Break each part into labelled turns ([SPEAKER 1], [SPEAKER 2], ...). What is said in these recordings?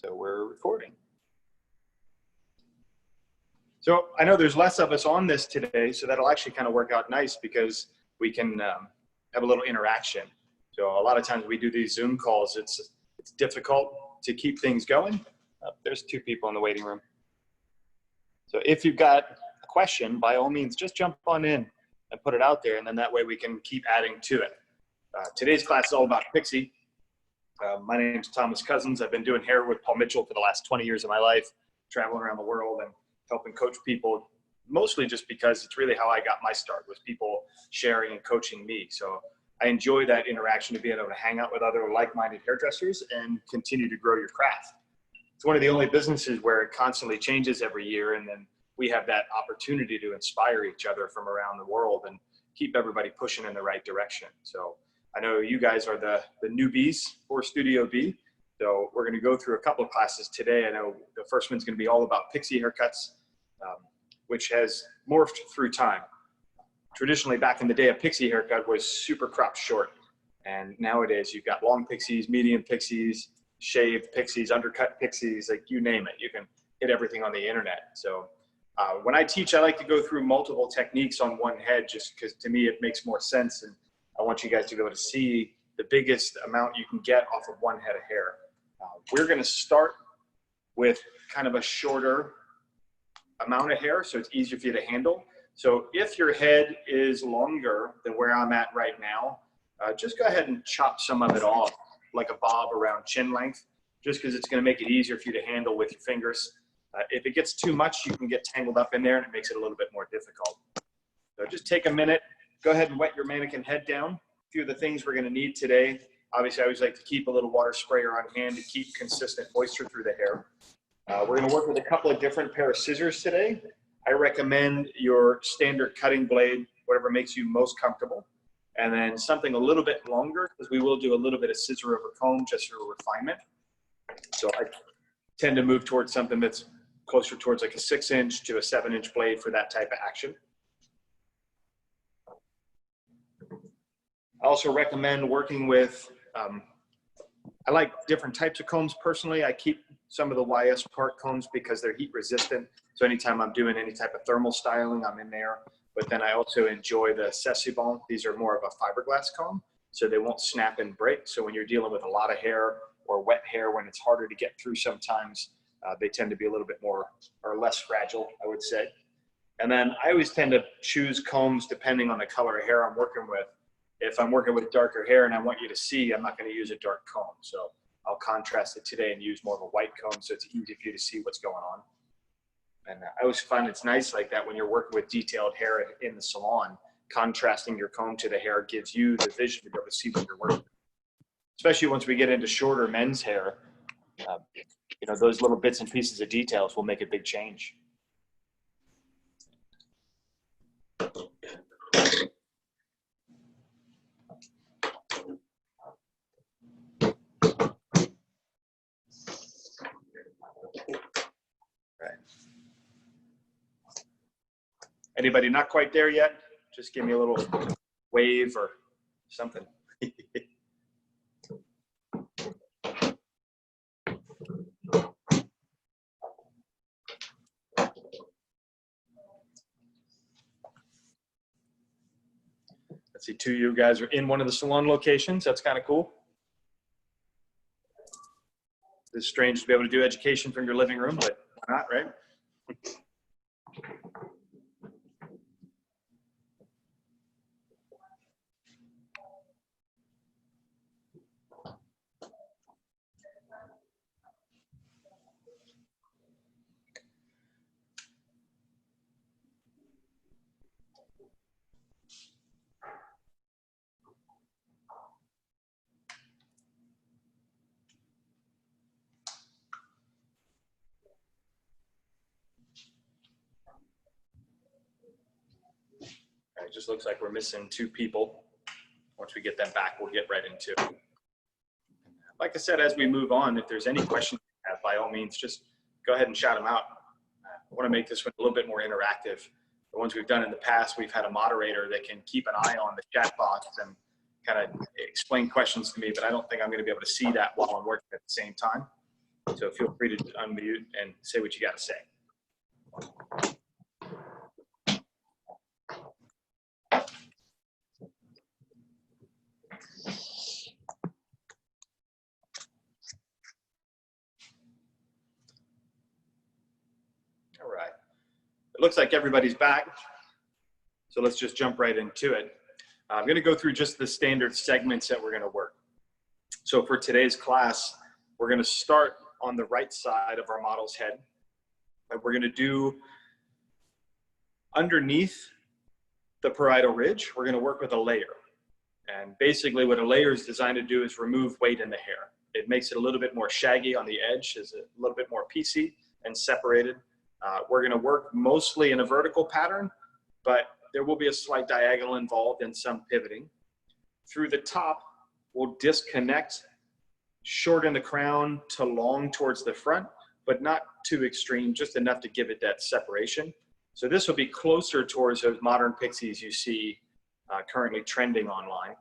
[SPEAKER 1] So we're recording. So I know there's less of us on this today, so that'll actually kind of work out nice because we can have a little interaction. So a lot of times we do these Zoom calls, it's difficult to keep things going. There's two people in the waiting room. So if you've got a question, by all means, just jump on in and put it out there, and then that way we can keep adding to it. Today's class is all about Pixie. My name is Thomas Cousins. I've been doing hair with Paul Mitchell for the last 20 years of my life, traveling around the world and helping coach people, mostly just because it's really how I got my start, was people sharing and coaching me. So I enjoy that interaction, to be able to hang out with other like-minded hairdressers and continue to grow your craft. It's one of the only businesses where it constantly changes every year, and then we have that opportunity to inspire each other from around the world and keep everybody pushing in the right direction. So I know you guys are the newbies for Studio B. So we're going to go through a couple of classes today. I know the first one's going to be all about Pixie haircuts, which has morphed through time. Traditionally, back in the day, a Pixie haircut was super cropped short. And nowadays, you've got long Pixies, medium Pixies, shaved Pixies, undercut Pixies, like you name it. You can hit everything on the internet. So when I teach, I like to go through multiple techniques on one head, just because to me it makes more sense. And I want you guys to be able to see the biggest amount you can get off of one head of hair. We're going to start with kind of a shorter amount of hair, so it's easier for you to handle. So if your head is longer than where I'm at right now, just go ahead and chop some of it off like a bob around chin length, just because it's going to make it easier for you to handle with your fingers. If it gets too much, you can get tangled up in there and it makes it a little bit more difficult. So just take a minute, go ahead and wet your mannequin head down. A few of the things we're going to need today. Obviously, I always like to keep a little water sprayer on hand to keep consistent moisture through the hair. We're going to work with a couple of different pair of scissors today. I recommend your standard cutting blade, whatever makes you most comfortable. And then something a little bit longer, because we will do a little bit of scissor over comb just for refinement. So I tend to move towards something that's closer towards like a 6-inch to a 7-inch blade for that type of action. I also recommend working with, I like different types of combs personally. I keep some of the YS Park combs because they're heat resistant. So anytime I'm doing any type of thermal styling, I'm in there. But then I also enjoy the Sessibon. These are more of a fiberglass comb, so they won't snap and break. So when you're dealing with a lot of hair or wet hair, when it's harder to get through sometimes, they tend to be a little bit more or less fragile, I would say. And then I always tend to choose combs depending on the color of hair I'm working with. If I'm working with darker hair and I want you to see, I'm not going to use a dark comb. So I'll contrast it today and use more of a white comb so it's easy for you to see what's going on. And I always find it's nice like that when you're working with detailed hair in the salon, contrasting your comb to the hair gives you the vision to be able to see what you're working with. Especially once we get into shorter men's hair, you know, those little bits and pieces of details will make a big change. Anybody not quite there yet? Just give me a little wave or something. Let's see, two of you guys are in one of the salon locations. That's kind of cool. It's strange to be able to do education from your living room, but why not, right? It just looks like we're missing two people. Once we get them back, we'll get right into it. Like I said, as we move on, if there's any questions you have, by all means, just go ahead and shout them out. I want to make this one a little bit more interactive. The ones we've done in the past, we've had a moderator that can keep an eye on the chat box and kind of explain questions to me, but I don't think I'm going to be able to see that while I'm working at the same time. So feel free to unmute and say what you got to say. All right. It looks like everybody's back. So let's just jump right into it. I'm going to go through just the standard segments that we're going to work. So for today's class, we're going to start on the right side of our model's head. And we're going to do underneath the parietal ridge, we're going to work with a layer. And basically what a layer is designed to do is remove weight in the hair. It makes it a little bit more shaggy on the edge, is a little bit more piecey and separated. We're going to work mostly in a vertical pattern, but there will be a slight diagonal involved in some pivoting. Through the top, we'll disconnect, shorten the crown to long towards the front, but not too extreme, just enough to give it that separation. So this will be closer towards those modern pixies you see currently trending online.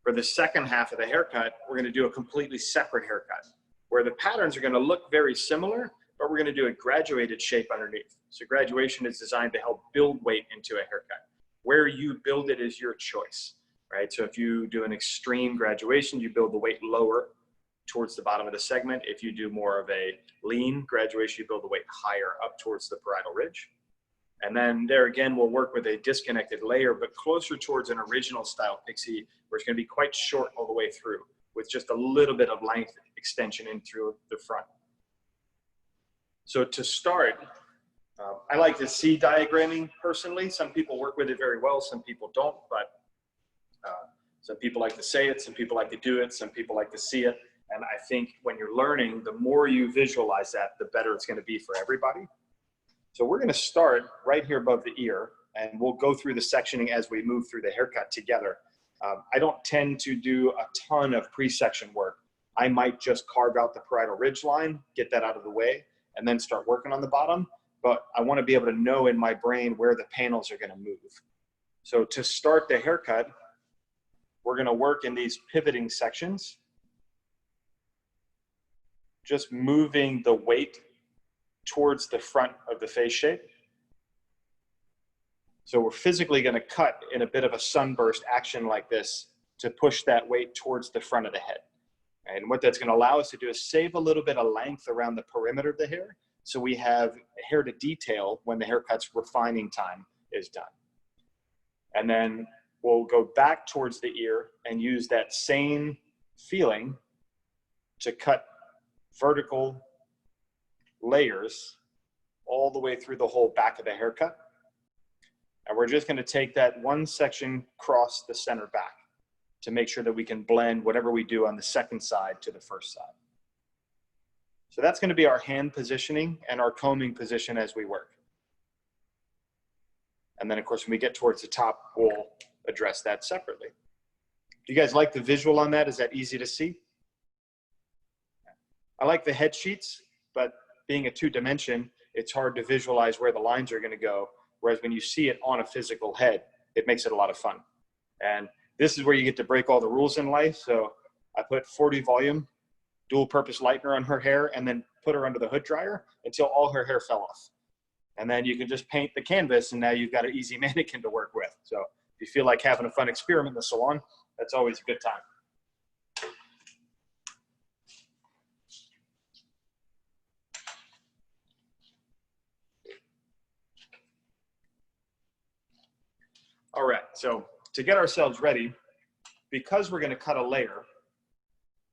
[SPEAKER 1] For the second half of the haircut, we're going to do a completely separate haircut, where the patterns are going to look very similar, but we're going to do a graduated shape underneath. So graduation is designed to help build weight into a haircut. Where you build it is your choice, right? So if you do an extreme graduation, you build the weight lower towards the bottom of the segment. If you do more of a lean graduation, you build the weight higher up towards the parietal ridge. And then there again, we'll work with a disconnected layer, but closer towards an original style pixie, where it's going to be quite short all the way through, with just a little bit of length extension in through the front. So to start, I like to see diagramming personally. Some people work with it very well, some people don't, but some people like to say it, some people like to do it, some people like to see it. And I think when you're learning, the more you visualize that, the better it's going to be for everybody. So we're going to start right here above the ear, and we'll go through the sectioning as we move through the haircut together. I don't tend to do a ton of pre-section work. I might just carve out the parietal ridge line, get that out of the way, and then start working on the bottom. But I want to be able to know in my brain where the panels are going to move. So to start the haircut, we're going to work in these pivoting sections, just moving the weight towards the front of the face shape. So we're physically going to cut in a bit of a sunburst action like this to push that weight towards the front of the head. And what that's going to allow us to do is save a little bit of length around the perimeter of the hair, so we have hair to detail when the haircut's refining time is done. And then we'll go back towards the ear and use that same feeling to cut vertical layers all the way through the whole back of the haircut. And we're just going to take that one section across the center back to make sure that we can blend whatever we do on the second side to the first side. So that's going to be our hand positioning and our combing position as we work. And then of course, when we get towards the top, we'll address that separately. Do you guys like the visual on that? Is that easy to see? I like the head sheets, but being a 2-dimension, it's hard to visualize where the lines are going to go. Whereas when you see it on a physical head, it makes it a lot of fun. And this is where you get to break all the rules in life. So I put 40 volume dual purpose lightener on her hair and then put her under the hood dryer until all her hair fell off. And then you can just paint the canvas and now you've got an easy mannequin to work with. So if you feel like having a fun experiment in the salon, that's always a good time. All right, so to get ourselves ready, because we're going to cut a layer,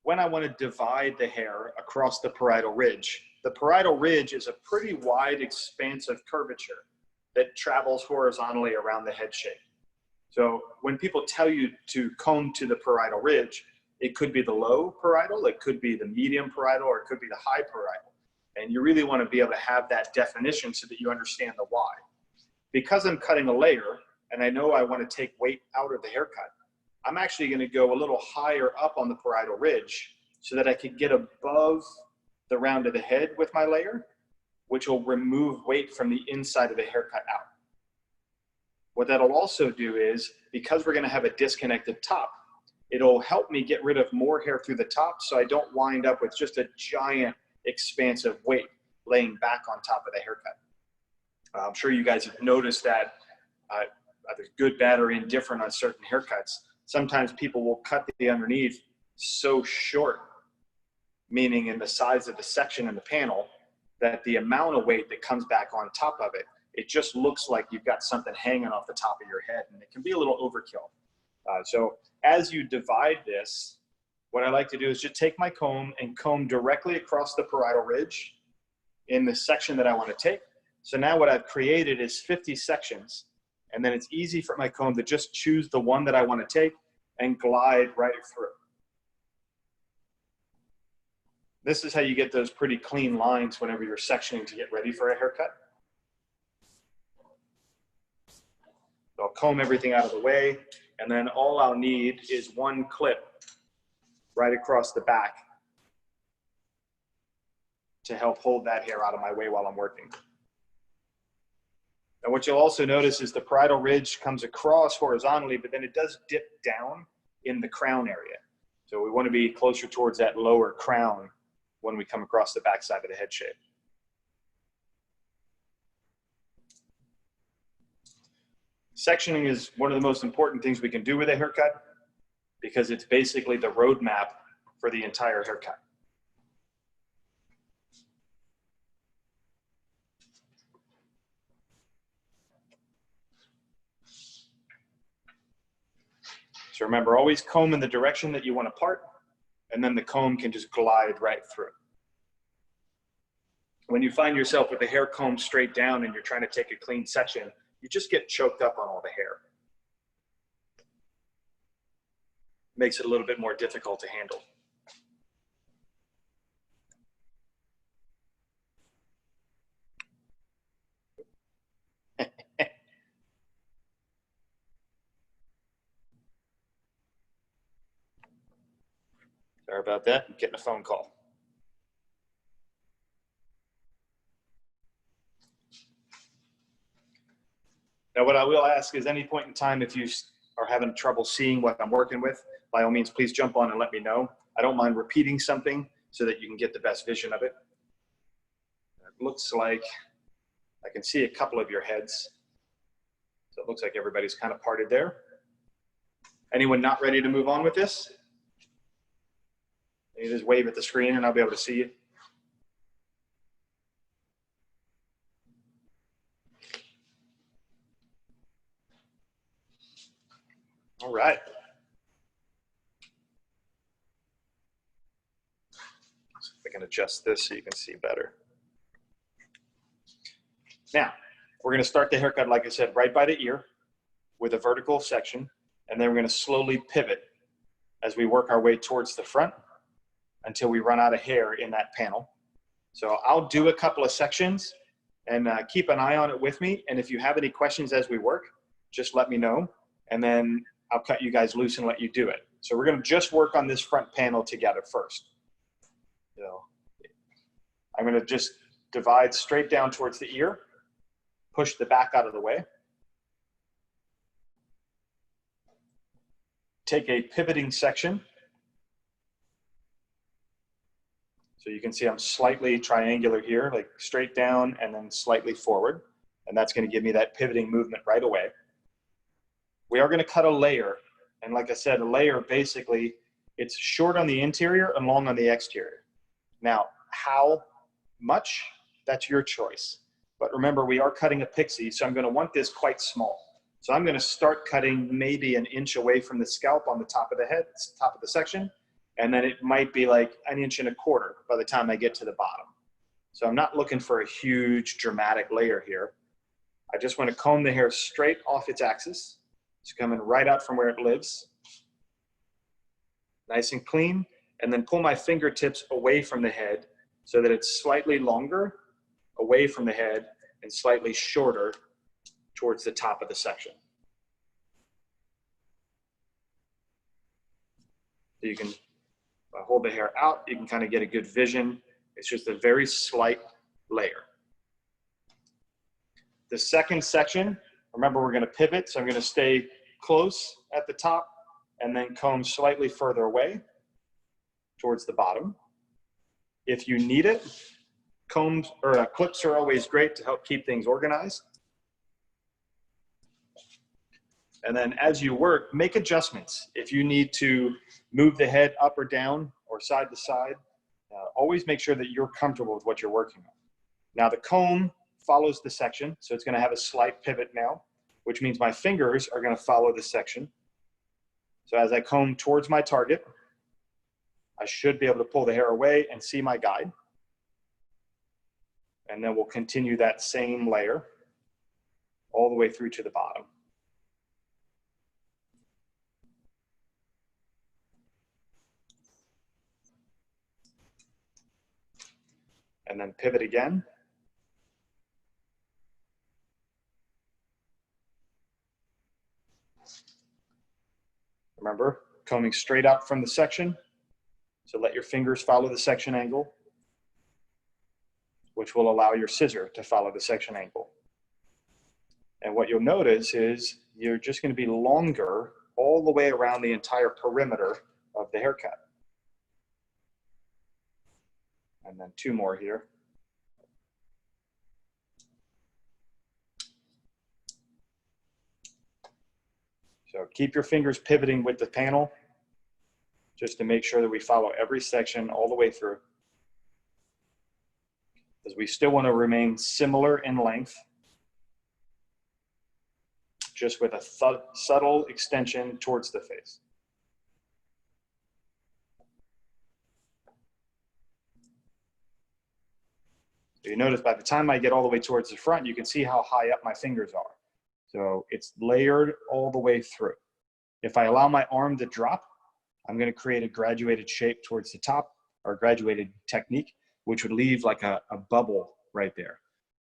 [SPEAKER 1] when I want to divide the hair across the parietal ridge is a pretty wide, expansive curvature that travels horizontally around the head shape. So when people tell you to comb to the parietal ridge, it could be the low parietal, it could be the medium parietal, or it could be the high parietal. And you really want to be able to have that definition so that you understand the why. Because I'm cutting a layer, and I know I want to take weight out of the haircut, I'm actually going to go a little higher up on the parietal ridge so that I can get above the round of the head with my layer, which will remove weight from the inside of the haircut out. What that'll also do is, because we're going to have a disconnected top, it'll help me get rid of more hair through the top so I don't wind up with just a giant expansive weight laying back on top of the haircut. I'm sure you guys have noticed that either good, bad, or indifferent on certain haircuts. Sometimes people will cut the underneath so short, meaning in the size of the section in the panel, that the amount of weight that comes back on top of it, it just looks like you've got something hanging off the top of your head, and it can be a little overkill. So as you divide this, what I like to do is just take my comb and comb directly across the parietal ridge in the section that I want to take. So now what I've created is 50 sections, and then it's easy for my comb to just choose the one that I want to take and glide right through. This is how you get those pretty clean lines whenever you're sectioning to get ready for a haircut. So I'll comb everything out of the way, and then all I'll need is one clip right across the back to help hold that hair out of my way while I'm working. Now what you'll also notice is the parietal ridge comes across horizontally, but then it does dip down in the crown area. So we want to be closer towards that lower crown when we come across the backside of the head shape. Sectioning is one of the most important things we can do with a haircut because it's basically the roadmap for the entire haircut. So remember, always comb in the direction that you want to part, and then the comb can just glide right through. When you find yourself with the hair combed straight down and you're trying to take a clean section, you just get choked up on all the hair. Makes it a little bit more difficult to handle. Sorry about that, I'm getting a phone call. Now what I will ask is any point in time, if you are having trouble seeing what I'm working with, by all means, please jump on and let me know. I don't mind repeating something so that you can get the best vision of it. It looks like I can see a couple of your heads. So it looks like everybody's kind of parted there. Anyone not ready to move on with this? You just wave at the screen and I'll be able to see you. All right. So if I can adjust this so you can see better. Now, we're going to start the haircut, like I said, right by the ear with a vertical section, and then we're going to slowly pivot as we work our way towards the front until we run out of hair in that panel. So I'll do a couple of sections and keep an eye on it with me. And if you have any questions as we work, just let me know. And then I'll cut you guys loose and let you do it. So we're gonna just work on this front panel together first. So I'm gonna just divide straight down towards the ear, push the back out of the way. Take a pivoting section. So you can see I'm slightly triangular here, like straight down and then slightly forward. And that's gonna give me that pivoting movement right away. We are gonna cut a layer. And like I said, a layer basically, it's short on the interior and long on the exterior. Now, how much? That's your choice. But remember, we are cutting a pixie, so I'm gonna want this quite small. So I'm gonna start cutting maybe an inch away from the scalp on the top of the head, top of the section. And then it might be like 1.25 inches by the time I get to the bottom. So I'm not looking for a huge dramatic layer here. I just want to comb the hair straight off its axis. It's coming right out from where it lives. Nice and clean. And then pull my fingertips away from the head so that it's slightly longer away from the head and slightly shorter towards the top of the section. So you can hold the hair out, you can kind of get a good vision. It's just a very slight layer. The second section, remember we're going to pivot, so I'm going to stay close at the top and then comb slightly further away towards the bottom. if you need it. Combs or clips are always great to help keep things organized. And then as you work, make adjustments. If you need to move the head up or down or side to side, always make sure that you're comfortable with what you're working on. Now the comb follows the section, so it's going to have a slight pivot now, which means my fingers are going to follow the section. So as I comb towards my target, I should be able to pull the hair away and see my guide. And then we'll continue that same layer all the way through to the bottom. And then pivot again. Remember, combing straight out from the section. So let your fingers follow the section angle, which will allow your scissor to follow the section angle. And what you'll notice is you're just going to be longer all the way around the entire perimeter of the haircut. And then 2 more here. So keep your fingers pivoting with the panel just to make sure that we follow every section all the way through. Because we still want to remain similar in length, just with a subtle extension towards the face. So you notice by the time I get all the way towards the front, you can see how high up my fingers are. So it's layered all the way through. If I allow my arm to drop, I'm going to create a graduated shape towards the top, or a graduated technique, which would leave like a bubble right there.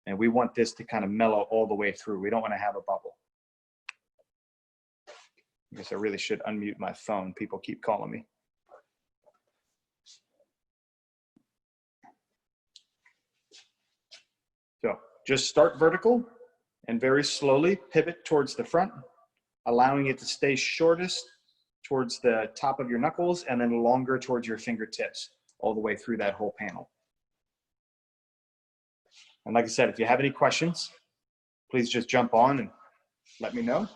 [SPEAKER 1] And we want this to kind of mellow all the way through. We don't want to have a bubble. I guess I really should unmute my phone. People keep calling me. So just start vertical and very slowly pivot towards the front, allowing it to stay shortest towards the top of your knuckles and then longer towards your fingertips all the way through that whole panel. And like I said, if you have any questions, please just jump on and let me know.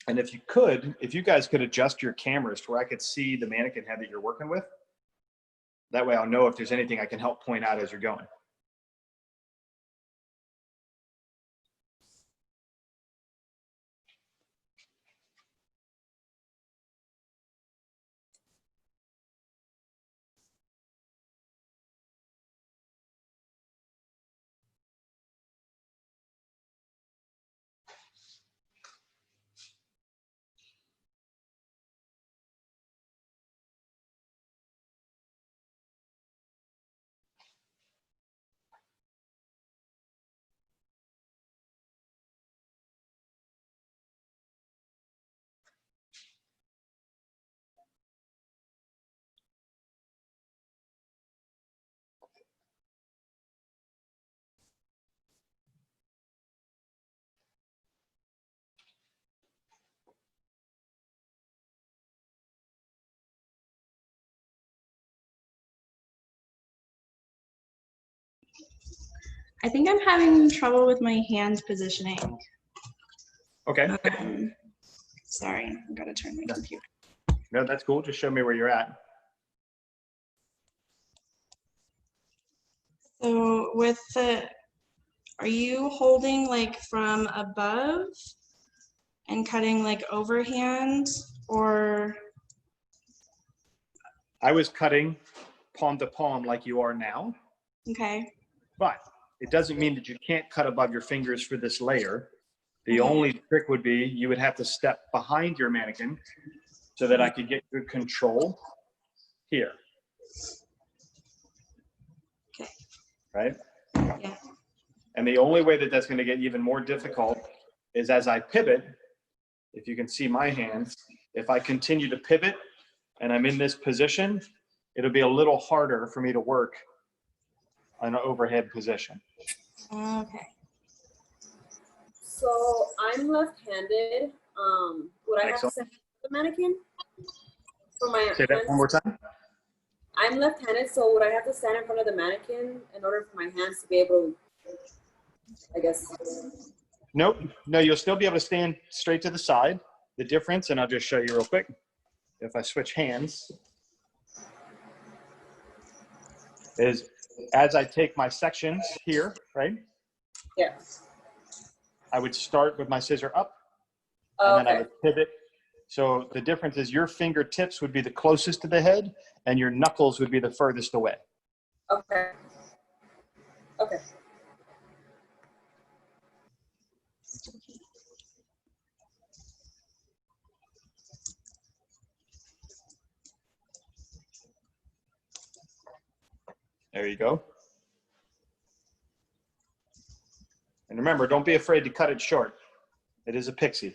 [SPEAKER 1] And if you guys could adjust your cameras to where I could see the mannequin head that you're working with, that way I'll know if there's anything I can help point out as you're going.
[SPEAKER 2] I think I'm having trouble with my hand positioning.
[SPEAKER 1] Okay.
[SPEAKER 2] Sorry, I've got to turn my computer.
[SPEAKER 1] No, that's cool. Just show me where you're at.
[SPEAKER 2] So with are you holding like from above and cutting like overhand, or?
[SPEAKER 1] I was cutting palm to palm like you are now.
[SPEAKER 2] Okay.
[SPEAKER 1] But it doesn't mean that you can't cut above your fingers for this layer. The only trick would be you would have to step behind your mannequin so that I could get good control here.
[SPEAKER 2] Okay.
[SPEAKER 1] Right?
[SPEAKER 2] Yeah.
[SPEAKER 1] And the only way that that's going to get even more difficult is as I pivot, if you can see my hands, if I continue to pivot and I'm in this position, it'll be a little harder for me to work on an overhead position.
[SPEAKER 2] Okay.
[SPEAKER 3] So I'm left-handed. Would I have to
[SPEAKER 1] Excellent.
[SPEAKER 3] stand the mannequin for my
[SPEAKER 1] Say that
[SPEAKER 3] hands?
[SPEAKER 1] one more time.
[SPEAKER 3] I'm left-handed, so would I have to stand in front of the mannequin in order for my hands to be able to, I guess?
[SPEAKER 1] Nope. No, you'll still be able to stand straight to the side. The difference, and I'll just show you real quick. If I switch hands, is as I take my sections here, right?
[SPEAKER 3] Yeah.
[SPEAKER 1] I would start with my scissor up,
[SPEAKER 3] Oh,
[SPEAKER 1] and then I
[SPEAKER 3] okay.
[SPEAKER 1] would pivot. So the difference is your fingertips would be the closest to the head, and your knuckles would be the furthest away.
[SPEAKER 3] Okay. Okay.
[SPEAKER 1] There you go. And remember, don't be afraid to cut it short. It is a pixie.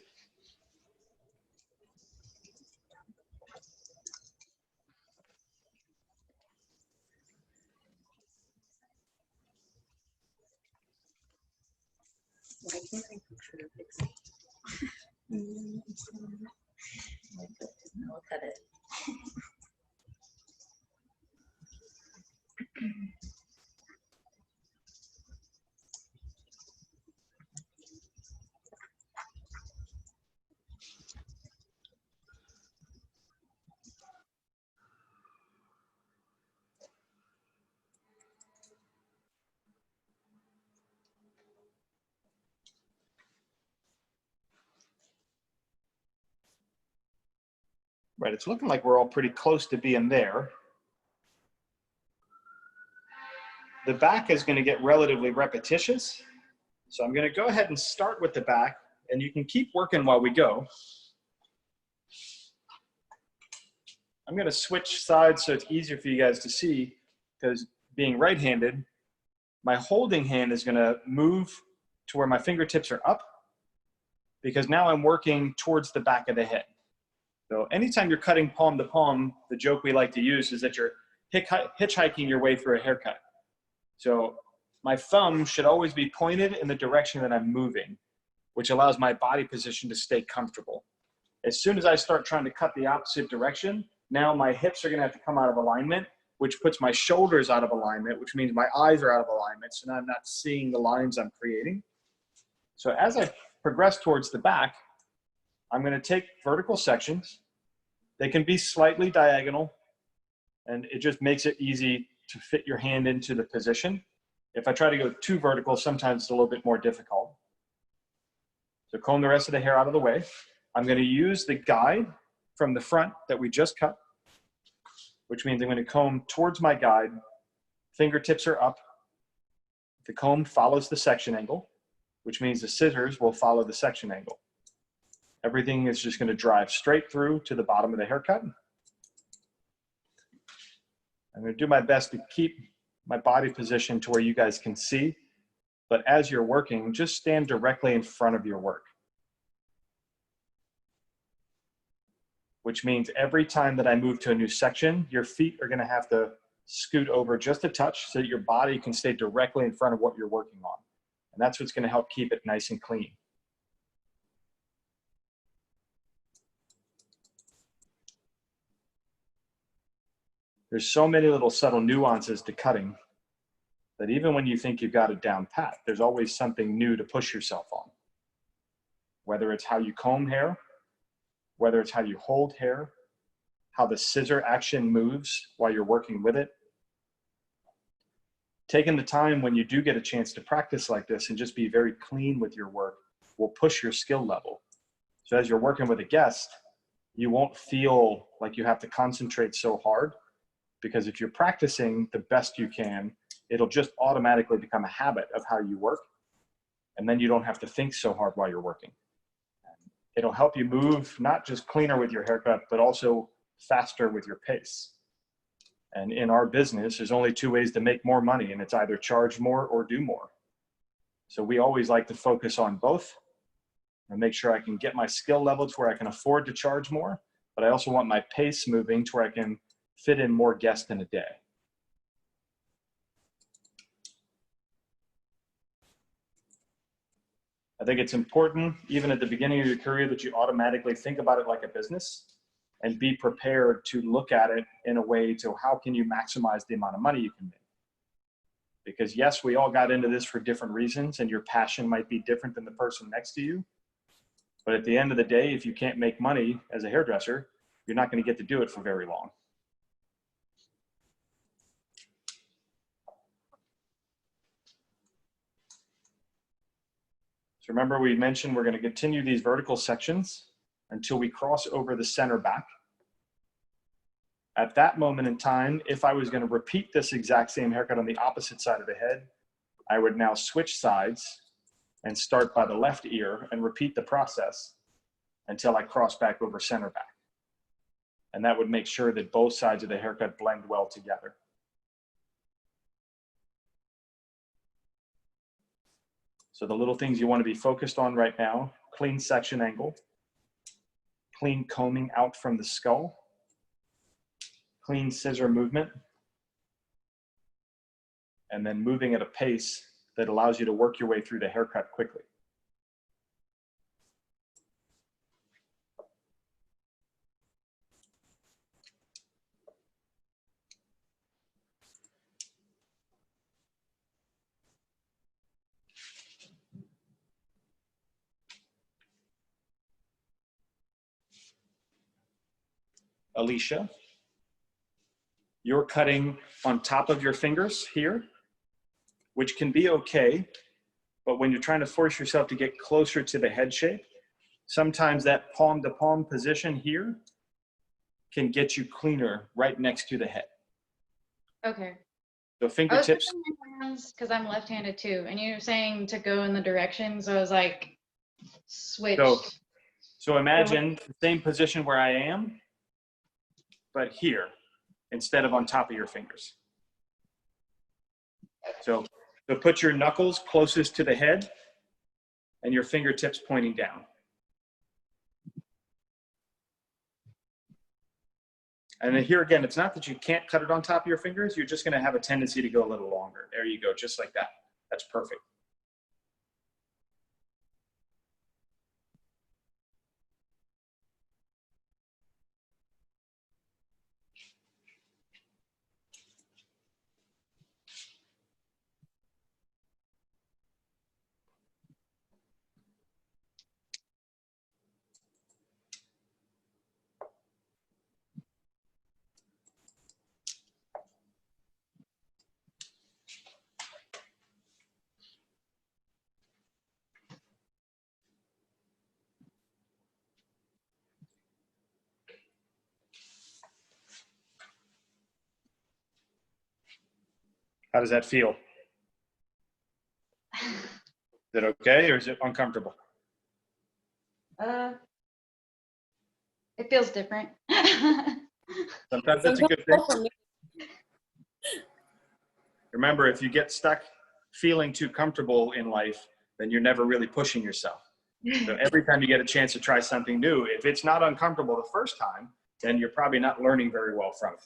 [SPEAKER 2] Why can't I picture a Pixie? I'll cut it.
[SPEAKER 1] Right, it's looking like we're all pretty close to being there. The back is going to get relatively repetitious. So I'm going to go ahead and start with the back, and you can keep working while we go. I'm going to switch sides so it's easier for you guys to see, because being right-handed, my holding hand is going to move to where my fingertips are up, because now I'm working towards the back of the head. So anytime you're cutting palm to palm, the joke we like to use is that you're hitchhiking your way through a haircut. So my thumb should always be pointed in the direction that I'm moving, which allows my body position to stay comfortable. As soon as I start trying to cut the opposite direction, now my hips are going to have to come out of alignment, which puts my shoulders out of alignment, which means my eyes are out of alignment. So now I'm not seeing the lines I'm creating. So as I progress towards the back, I'm going to take vertical sections. They can be slightly diagonal, and it just makes it easy to fit your hand into the position. If I try to go too vertical, sometimes it's a little bit more difficult. So comb the rest of the hair out of the way. I'm going to use the guide from the front that we just cut, which means I'm going to comb towards my guide. Fingertips are up. The comb follows the section angle, which means the scissors will follow the section angle. Everything is just going to drive straight through to the bottom of the haircut. I'm going to do my best to keep my body position to where you guys can see, but as you're working, just stand directly in front of your work. Which means every time that I move to a new section, your feet are going to have to scoot over just a touch so that your body can stay directly in front of what you're working on. And that's what's going to help keep it nice and clean. There's so many little subtle nuances to cutting that even when you think you've got it down pat, there's always something new to push yourself on. Whether it's how you comb hair, whether it's how you hold hair, how the scissor action moves while you're working with it. Taking the time when you do get a chance to practice like this and just be very clean with your work will push your skill level. So as you're working with a guest, you won't feel like you have to concentrate so hard, because if you're practicing the best you can, it'll just automatically become a habit of how you work. And then you don't have to think so hard while you're working. It'll help you move not just cleaner with your haircut, but also faster with your pace. And in our business, there's only two ways to make more money, and it's either charge more or do more. So we always like to focus on both and make sure I can get my skill level to where I can afford to charge more, but I also want my pace moving to where I can fit in more guests in a day. I think it's important, even at the beginning of your career, that you automatically think about it like a business and be prepared to look at it in a way to how can you maximize the amount of money you can make. Because yes, we all got into this for different reasons, and your passion might be different than the person next to you. But at the end of the day, if you can't make money as a hairdresser, you're not going to get to do it for very long. So remember, we mentioned we're going to continue these vertical sections until we cross over the center back. At that moment in time, if I was going to repeat this exact same haircut on the opposite side of the head, I would now switch sides and start by the left ear and repeat the process until I cross back over center back. And that would make sure that both sides of the haircut blend well together. So the little things you want to be focused on right now: clean section angle, clean combing out from the skull, clean scissor movement, and then moving at a pace that allows you to work your way through the haircut quickly. Alicia, you're cutting on top of your fingers here, which can be okay, but when you're trying to force yourself to get closer to the head shape, sometimes that palm to palm position here can get you cleaner right next to the head.
[SPEAKER 4] Okay.
[SPEAKER 1] So
[SPEAKER 4] I was
[SPEAKER 1] fingertips.
[SPEAKER 4] putting my hands because I'm left-handed too, and you're saying to go in the direction, so I was like, switch.
[SPEAKER 1] So imagine the same position where I am, but here, instead of on top of your fingers. So put your knuckles closest to the head and your fingertips pointing down. And then here again, it's not that you can't cut it on top of your fingers, you're just gonna have a tendency to go a little longer. There you go, just like that. That's perfect. How does that feel? Is it okay or is it uncomfortable?
[SPEAKER 4] It feels different.
[SPEAKER 1] Sometimes that's a good thing. Remember, if you get stuck feeling too comfortable in life, then you're never really pushing yourself. So every time you get a chance to try something new, if it's not uncomfortable the first time, then you're probably not learning very well from it.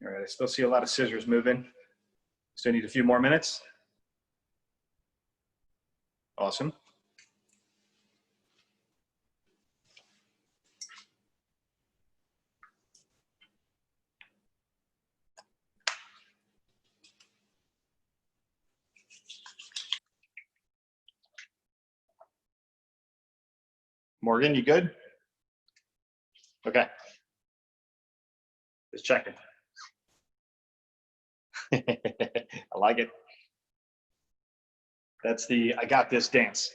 [SPEAKER 1] All right, I still see a lot of scissors moving. Still need a few more minutes. Awesome. Morgan, you good? Okay. Just checking. I like it. That's the I got this dance.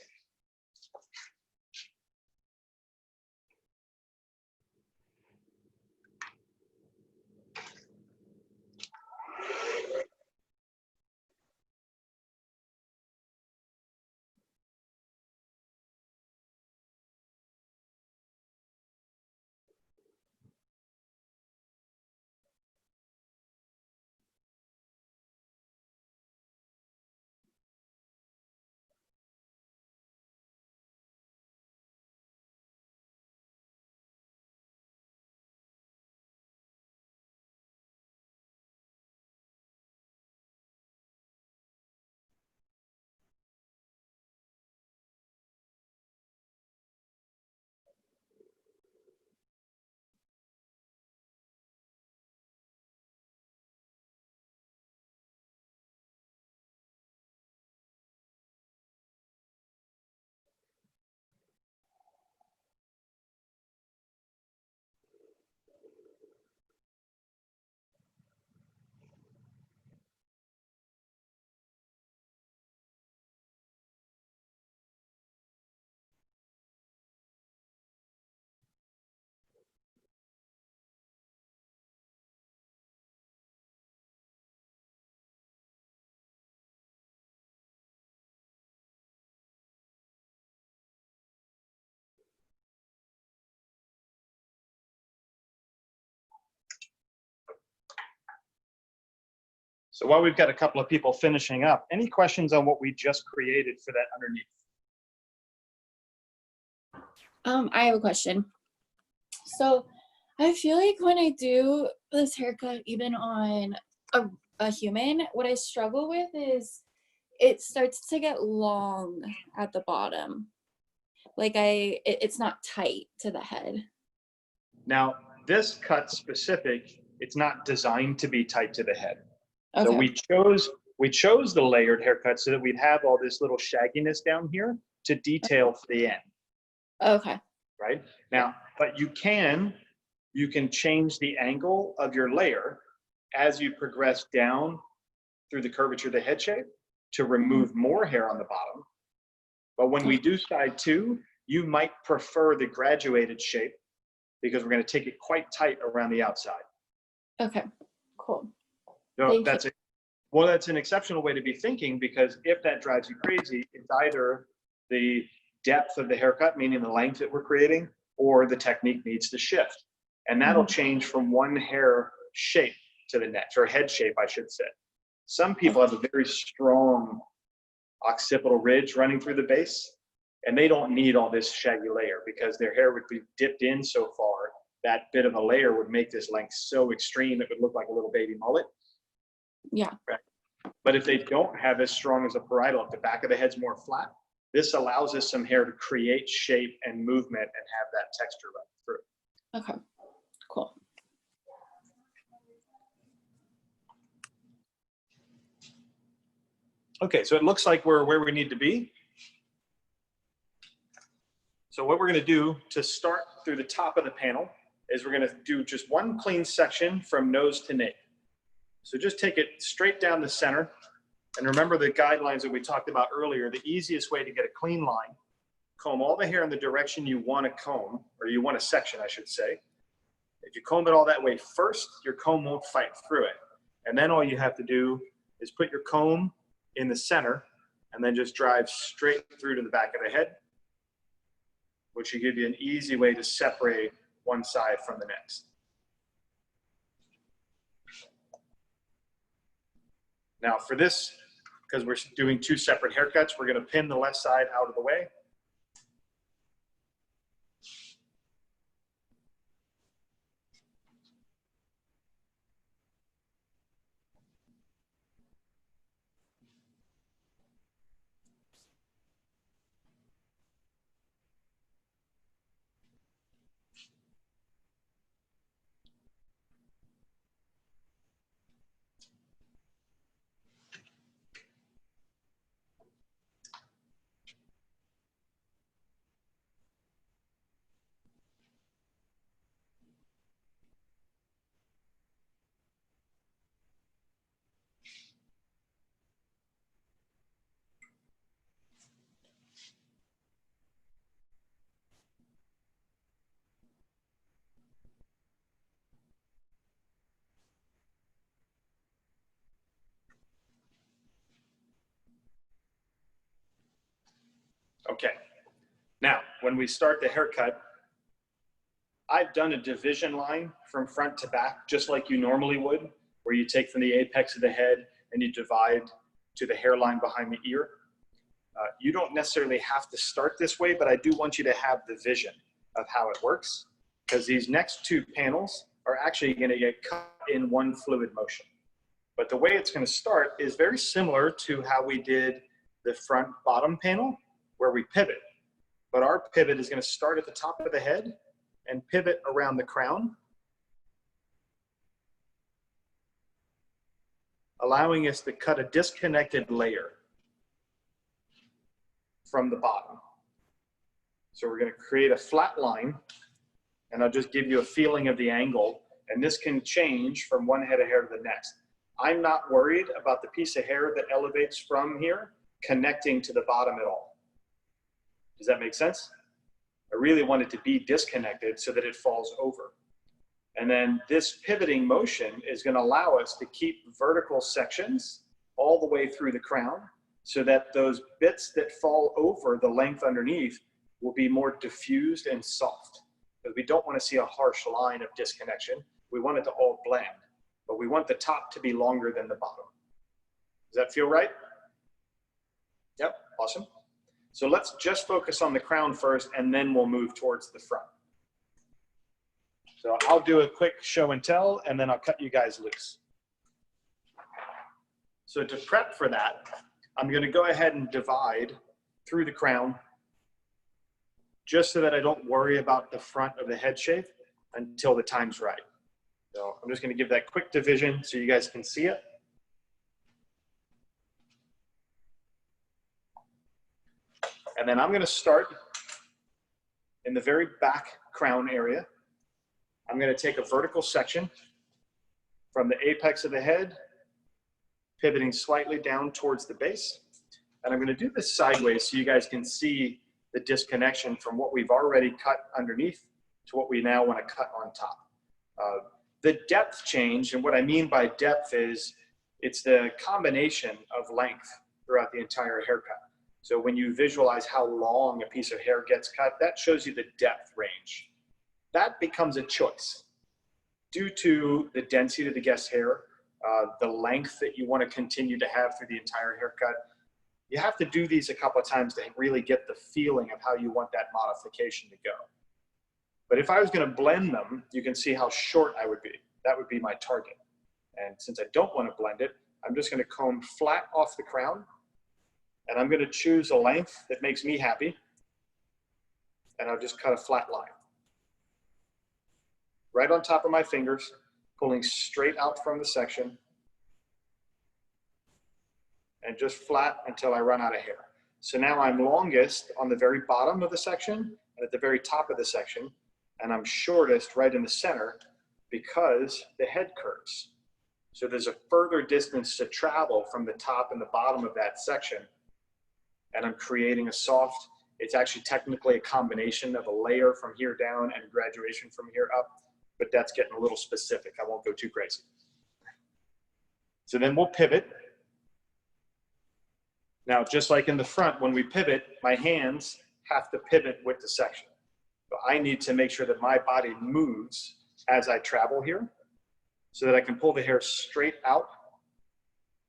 [SPEAKER 1] So while we've got a couple of people finishing up, any questions on what we just created for that underneath?
[SPEAKER 5] I have a question. So I feel like when I do this haircut, even on a human, what I struggle with is it starts to get long at the bottom. Like it's not tight to the head.
[SPEAKER 1] Now, this cut specific, it's not designed to be tight to the head.
[SPEAKER 5] Okay.
[SPEAKER 1] So we chose the layered haircut so that we'd have all this little shagginess down here to detail for the end.
[SPEAKER 5] Okay.
[SPEAKER 1] Right? Now, but you can change the angle of your layer as you progress down through the curvature of the head shape to remove more hair on the bottom. But when we do side two, you might prefer the graduated shape because we're going to take it quite tight around the outside.
[SPEAKER 5] Okay. Cool.
[SPEAKER 1] So that's an exceptional way to be thinking, because if that drives you crazy, it's either the depth of the haircut, meaning the length that we're creating, or the technique needs to shift. And that'll change from one hair shape to the next, or head shape, I should say. Some people have a very strong occipital ridge running through the base, and they don't need all this shaggy layer because their hair would be dipped in so far. That bit of a layer would make this length so extreme it would look like a little baby mullet.
[SPEAKER 5] Yeah.
[SPEAKER 1] Right. But if they don't have as strong as a parietal, if the back of the head's more flat, this allows us some hair to create shape and movement and have that texture run through.
[SPEAKER 5] Okay. Cool.
[SPEAKER 1] Okay, so it looks like we're where we need to be. So what we're going to do to start through the top of the panel is we're going to do just one clean section from nose to nape. So just take it straight down the center. And remember the guidelines that we talked about earlier. The easiest way to get a clean line, comb all the hair in the direction you want to comb, or you want to section, I should say. If you comb it all that way first, your comb won't fight through it. And then all you have to do is put your comb in the center and then just drive straight through to the back of the head, which will give you an easy way to separate one side from the next. Now for this, because we're doing two separate haircuts, we're going to pin the left side out of the way. Okay. Now, when we start the haircut, I've done a division line from front to back, just like you normally would, where you take from the apex of the head and you divide to the hairline behind the ear. You don't necessarily have to start this way, but I do want you to have the vision of how it works, because these next two panels are actually going to get cut in one fluid motion. But the way it's going to start is very similar to how we did the front bottom panel, where we pivot. But our pivot is going to start at the top of the head and pivot around the crown, allowing us to cut a disconnected layer from the bottom. So we're going to create a flat line, and I'll just give you a feeling of the angle, and this can change from one head of hair to the next. I'm not worried about the piece of hair that elevates from here connecting to the bottom at all. Does that make sense? I really want it to be disconnected so that it falls over. And then this pivoting motion is going to allow us to keep vertical sections all the way through the crown, so that those bits that fall over the length underneath will be more diffused and soft. Because we don't want to see a harsh line of disconnection. We want it to all blend, but we want the top to be longer than the bottom. Does that feel right? Yep, awesome. So let's just focus on the crown first, and then we'll move towards the front. So I'll do a quick show and tell, and then I'll cut you guys loose. So to prep for that, I'm going to go ahead and divide through the crown, just so that I don't worry about the front of the head shape until the time's right. So I'm just going to give that quick division so you guys can see it. And then I'm going to start in the very back crown area. I'm going to take a vertical section from the apex of the head, pivoting slightly down towards the base. And I'm going to do this sideways so you guys can see the disconnection from what we've already cut underneath to what we now want to cut on top. The depth change, and what I mean by depth is it's the combination of length throughout the entire haircut. So when you visualize how long a piece of hair gets cut, that shows you the depth range. That becomes a choice due to the density of the guest's hair, the length that you want to continue to have through the entire haircut. You have to do these a couple of times to really get the feeling of how you want that modification to go. But if I was going to blend them, you can see how short I would be. That would be my target. And since I don't want to blend it, I'm just going to comb flat off the crown, and I'm going to choose a length that makes me happy, and I'll just cut a flat line. Right on top of my fingers, pulling straight out from the section, and just flat until I run out of hair. So now I'm longest on the very bottom of the section and at the very top of the section, and I'm shortest right in the center because the head curves. So there's a further distance to travel from the top and the bottom of that section, and I'm creating a soft, it's actually technically a combination of a layer from here down and graduation from here up, but that's getting a little specific. I won't go too crazy. So then we'll pivot. Now, just like in the front, when we pivot, my hands have to pivot with the section. So I need to make sure that my body moves as I travel here so that I can pull the hair straight out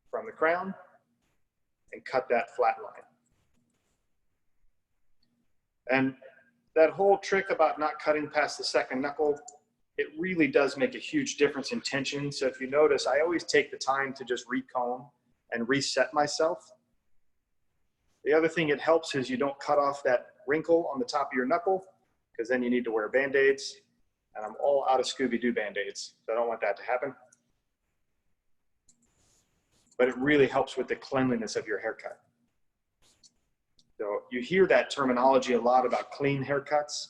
[SPEAKER 1] from the crown and cut that flat line. And that whole trick about not cutting past the second knuckle, it really does make a huge difference in tension. So if you notice, I always take the time to just recomb and reset myself. The other thing it helps is you don't cut off that wrinkle on the top of your knuckle, because then you need to wear Band-Aids, and I'm all out of Scooby-Doo Band-Aids, so I don't want that to happen. But it really helps with the cleanliness of your haircut. So you hear that terminology a lot about clean haircuts.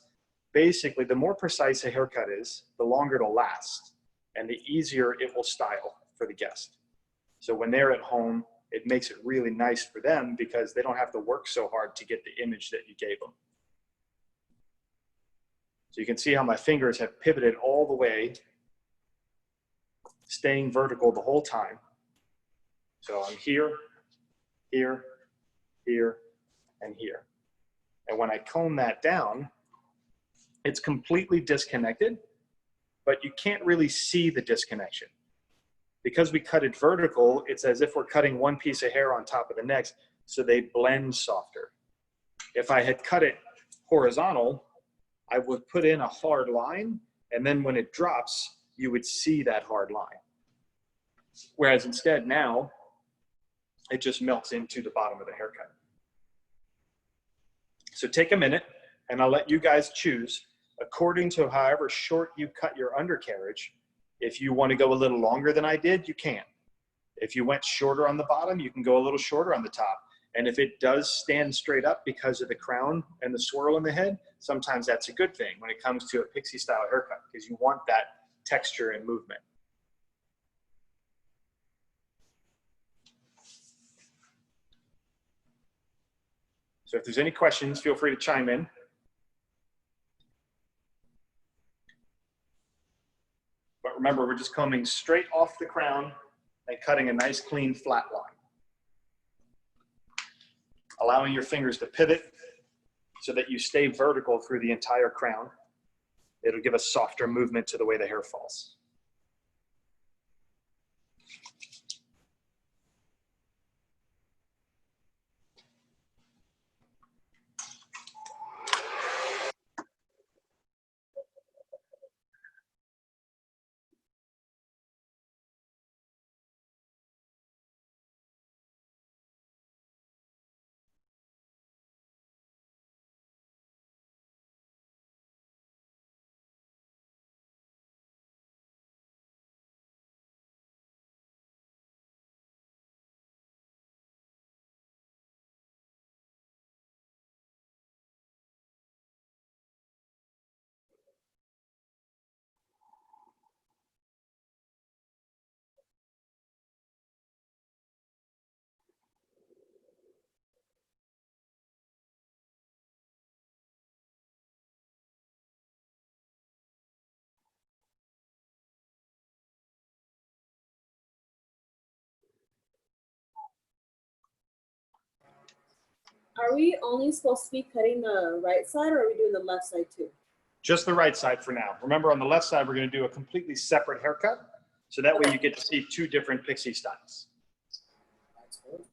[SPEAKER 1] Basically, the more precise a haircut is, the longer it'll last, and the easier it will style for the guest. So when they're at home, it makes it really nice for them because they don't have to work so hard to get the image that you gave them. So you can see how my fingers have pivoted all the way, staying vertical the whole time. So I'm here, here, here, and here. And when I comb that down, it's completely disconnected, but you can't really see the disconnection. Because we cut it vertical, it's as if we're cutting one piece of hair on top of the next, so they blend softer. If I had cut it horizontal, I would put in a hard line, and then when it drops, you would see that hard line. Whereas instead now, it just melts into the bottom of the haircut. So take a minute, and I'll let you guys choose, according to however short you cut your undercarriage. If you want to go a little longer than I did, you can. If you went shorter on the bottom, you can go a little shorter on the top. And if it does stand straight up because of the crown and the swirl in the head, sometimes that's a good thing when it comes to a pixie style haircut, because you want that texture and movement. So if there's any questions, feel free to chime in. But remember, we're just combing straight off the crown and cutting a nice clean flat line. Allowing your fingers to pivot so that you stay vertical through the entire crown. It'll give a softer movement to the way the hair falls.
[SPEAKER 3] Are we only supposed to be cutting the right side, or are we doing the left side too?
[SPEAKER 1] Just the right side for now. Remember, on the left side, we're going to do a completely separate haircut. So that way you get to see two different pixie styles.
[SPEAKER 3] That's cool.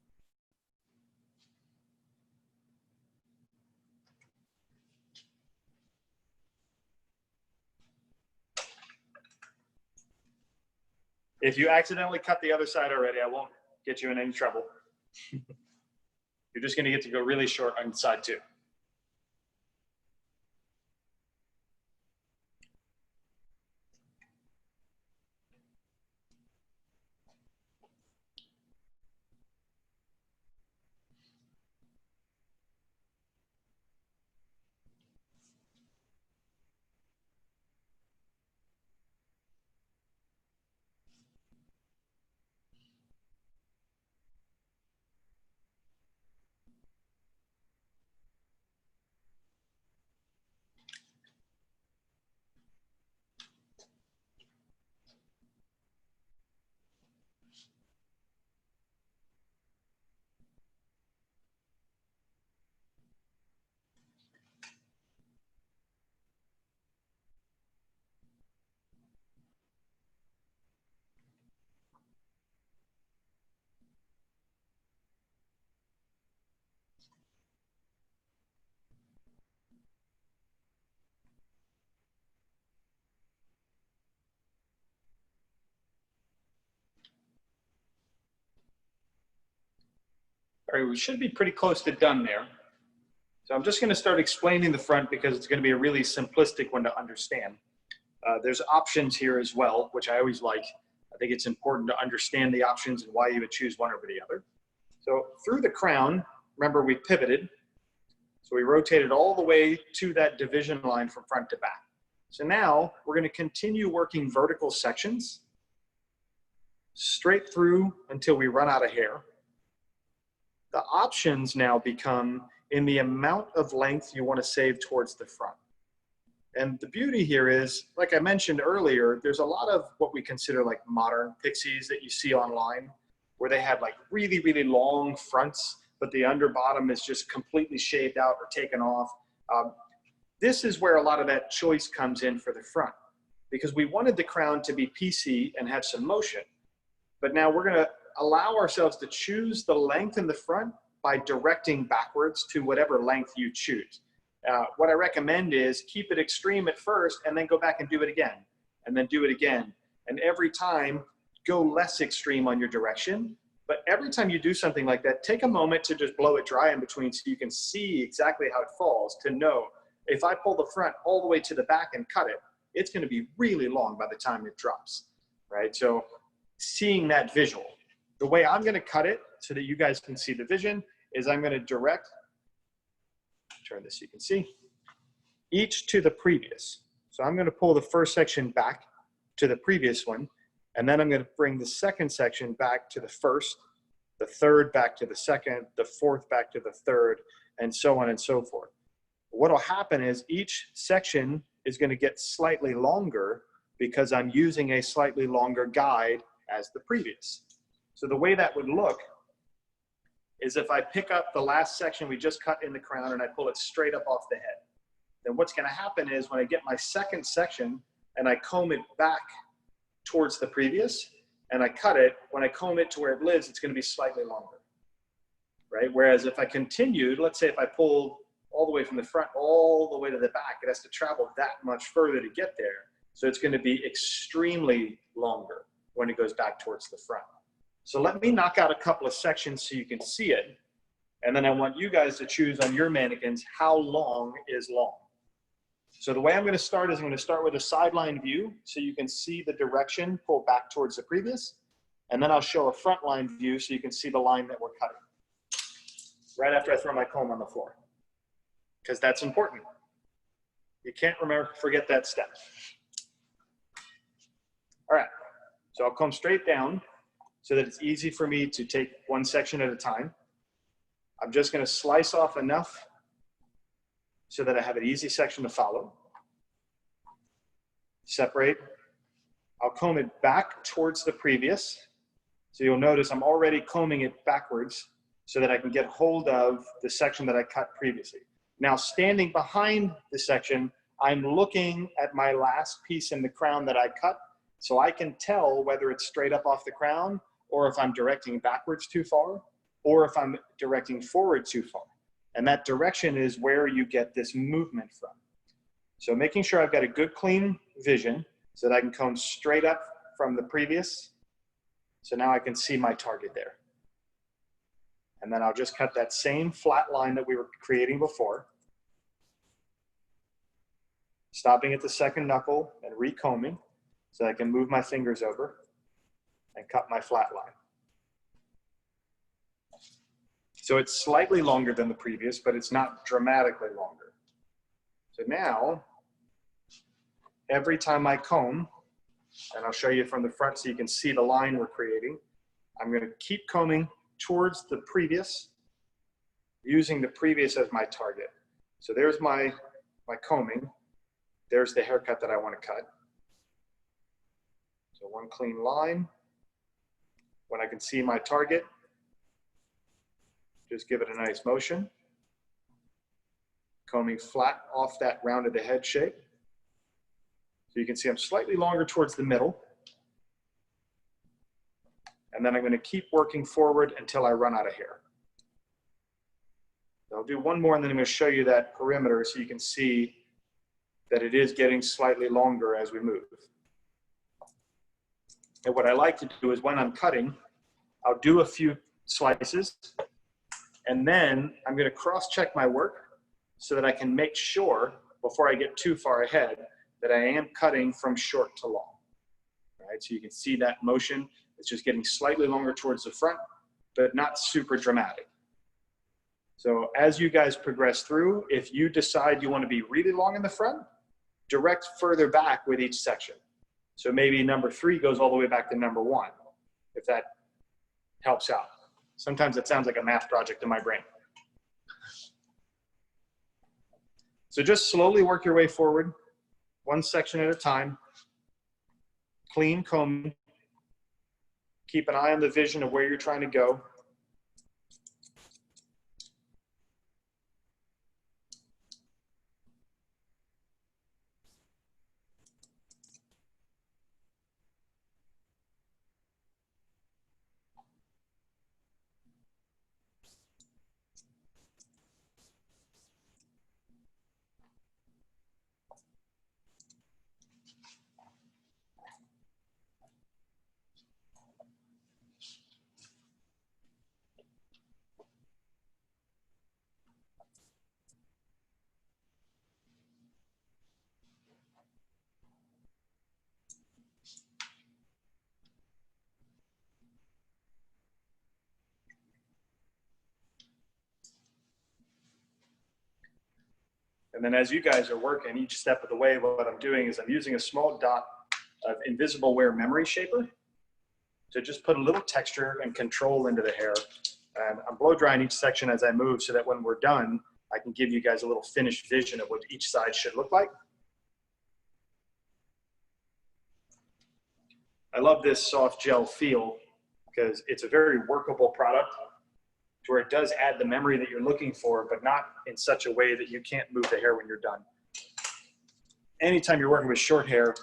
[SPEAKER 1] If you accidentally cut the other side already, I won't get you in any trouble. You're just going to get to go really short on side two. All right, we should be pretty close to done there. So I'm just going to start explaining the front because it's going to be a really simplistic one to understand. There's options here as well, which I always like. I think it's important to understand the options and why you would choose one over the other. So through the crown, remember we pivoted. So we rotated all the way to that division line from front to back. So now we're going to continue working vertical sections straight through until we run out of hair. The options now become in the amount of length you want to save towards the front. And the beauty here is, like I mentioned earlier, there's a lot of what we consider like modern pixies that you see online, where they have like really, really long fronts, but the under bottom is just completely shaved out or taken off. This is where a lot of that choice comes in for the front, because we wanted the crown to be PC and have some motion. But now we're going to allow ourselves to choose the length in the front by directing backwards to whatever length you choose. What I recommend is keep it extreme at first and then go back and do it again, and then do it again. And every time go less extreme on your direction. But every time you do something like that, take a moment to just blow it dry in between so you can see exactly how it falls, to know if I pull the front all the way to the back and cut it, it's going to be really long by the time it drops, right? So seeing that visual. The way I'm going to cut it so that you guys can see the vision is I'm going to direct, turn this so you can see, each to the previous. So I'm going to pull the first section back to the previous one, and then I'm going to bring the second section back to the first, the third back to the second, the fourth back to the third, and so on and so forth. What will happen is each section is going to get slightly longer because I'm using a slightly longer guide as the previous. So the way that would look is if I pick up the last section we just cut in the crown and I pull it straight up off the head, then what's going to happen is when I get my second section and I comb it back towards the previous and I cut it, when I comb it to where it lives, it's going to be slightly longer, right? Whereas if I continued, let's say if I pulled all the way from the front all the way to the back, it has to travel that much further to get there. So it's going to be extremely longer when it goes back towards the front. So let me knock out a couple of sections so you can see it. And then I want you guys to choose on your mannequins how long is long. So the way I'm going to start is I'm going to start with a sideline view so you can see the direction pull back towards the previous. And then I'll show a frontline view so you can see the line that we're cutting. Right after I throw my comb on the floor, because that's important. You can't forget that step. All right, so I'll comb straight down so that it's easy for me to take one section at a time. I'm just going to slice off enough so that I have an easy section to follow. Separate. I'll comb it back towards the previous. So you'll notice I'm already combing it backwards so that I can get hold of the section that I cut previously. Now, standing behind the section, I'm looking at my last piece in the crown that I cut, so I can tell whether it's straight up off the crown, or if I'm directing backwards too far, or if I'm directing forward too far. And that direction is where you get this movement from. So making sure I've got a good clean vision so that I can comb straight up from the previous. So now I can see my target there. And then I'll just cut that same flat line that we were creating before. Stopping at the second knuckle and recombing so I can move my fingers over and cut my flat line. So it's slightly longer than the previous, but it's not dramatically longer. So now, every time I comb, and I'll show you from the front so you can see the line we're creating, I'm going to keep combing towards the previous, using the previous as my target. So there's my combing. There's the haircut that I want to cut. So one clean line. When I can see my target, just give it a nice motion. Combing flat off that round of the head shape. So you can see I'm slightly longer towards the middle. And then I'm going to keep working forward until I run out of hair. So I'll do one more and then I'm going to show you that perimeter so you can see that it is getting slightly longer as we move. And what I like to do is when I'm cutting, I'll do a few slices and then I'm going to cross-check my work so that I can make sure before I get too far ahead that I am cutting from short to long. All right, so you can see that motion. It's just getting slightly longer towards the front, but not super dramatic. So as you guys progress through, if you decide you want to be really long in the front, direct further back with each section. So maybe number 3 goes all the way back to number 1, if that helps out. Sometimes it sounds like a math project in my brain. So just slowly work your way forward, one section at a time. Clean comb. Keep an eye on the vision of where you're trying to go. And then as you guys are working each step of the way, what I'm doing is I'm using a small dot of invisible wear memory shaper to just put a little texture and control into the hair. And I'm blow drying each section as I move so that when we're done, I can give you guys a little finished vision of what each side should look like. I love this soft gel feel because it's a very workable product to where it does add the memory that you're looking for, but not in such a way that you can't move the hair when you're done. Anytime you're working with short hair,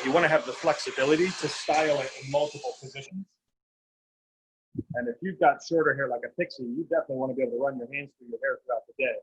[SPEAKER 1] you want to have the flexibility to style it in multiple positions. And if you've got shorter hair like a pixie, you definitely want to be able to run your hands through your hair throughout the day.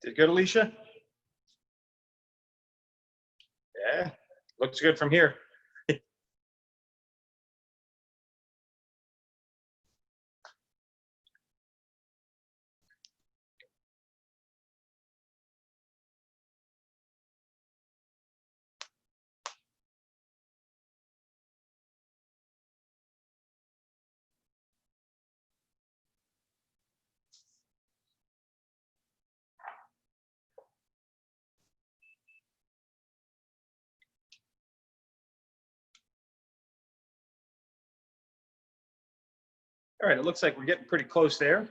[SPEAKER 1] Did good, Alicia? Yeah, looks good from here. All right, it looks like we're getting pretty close there.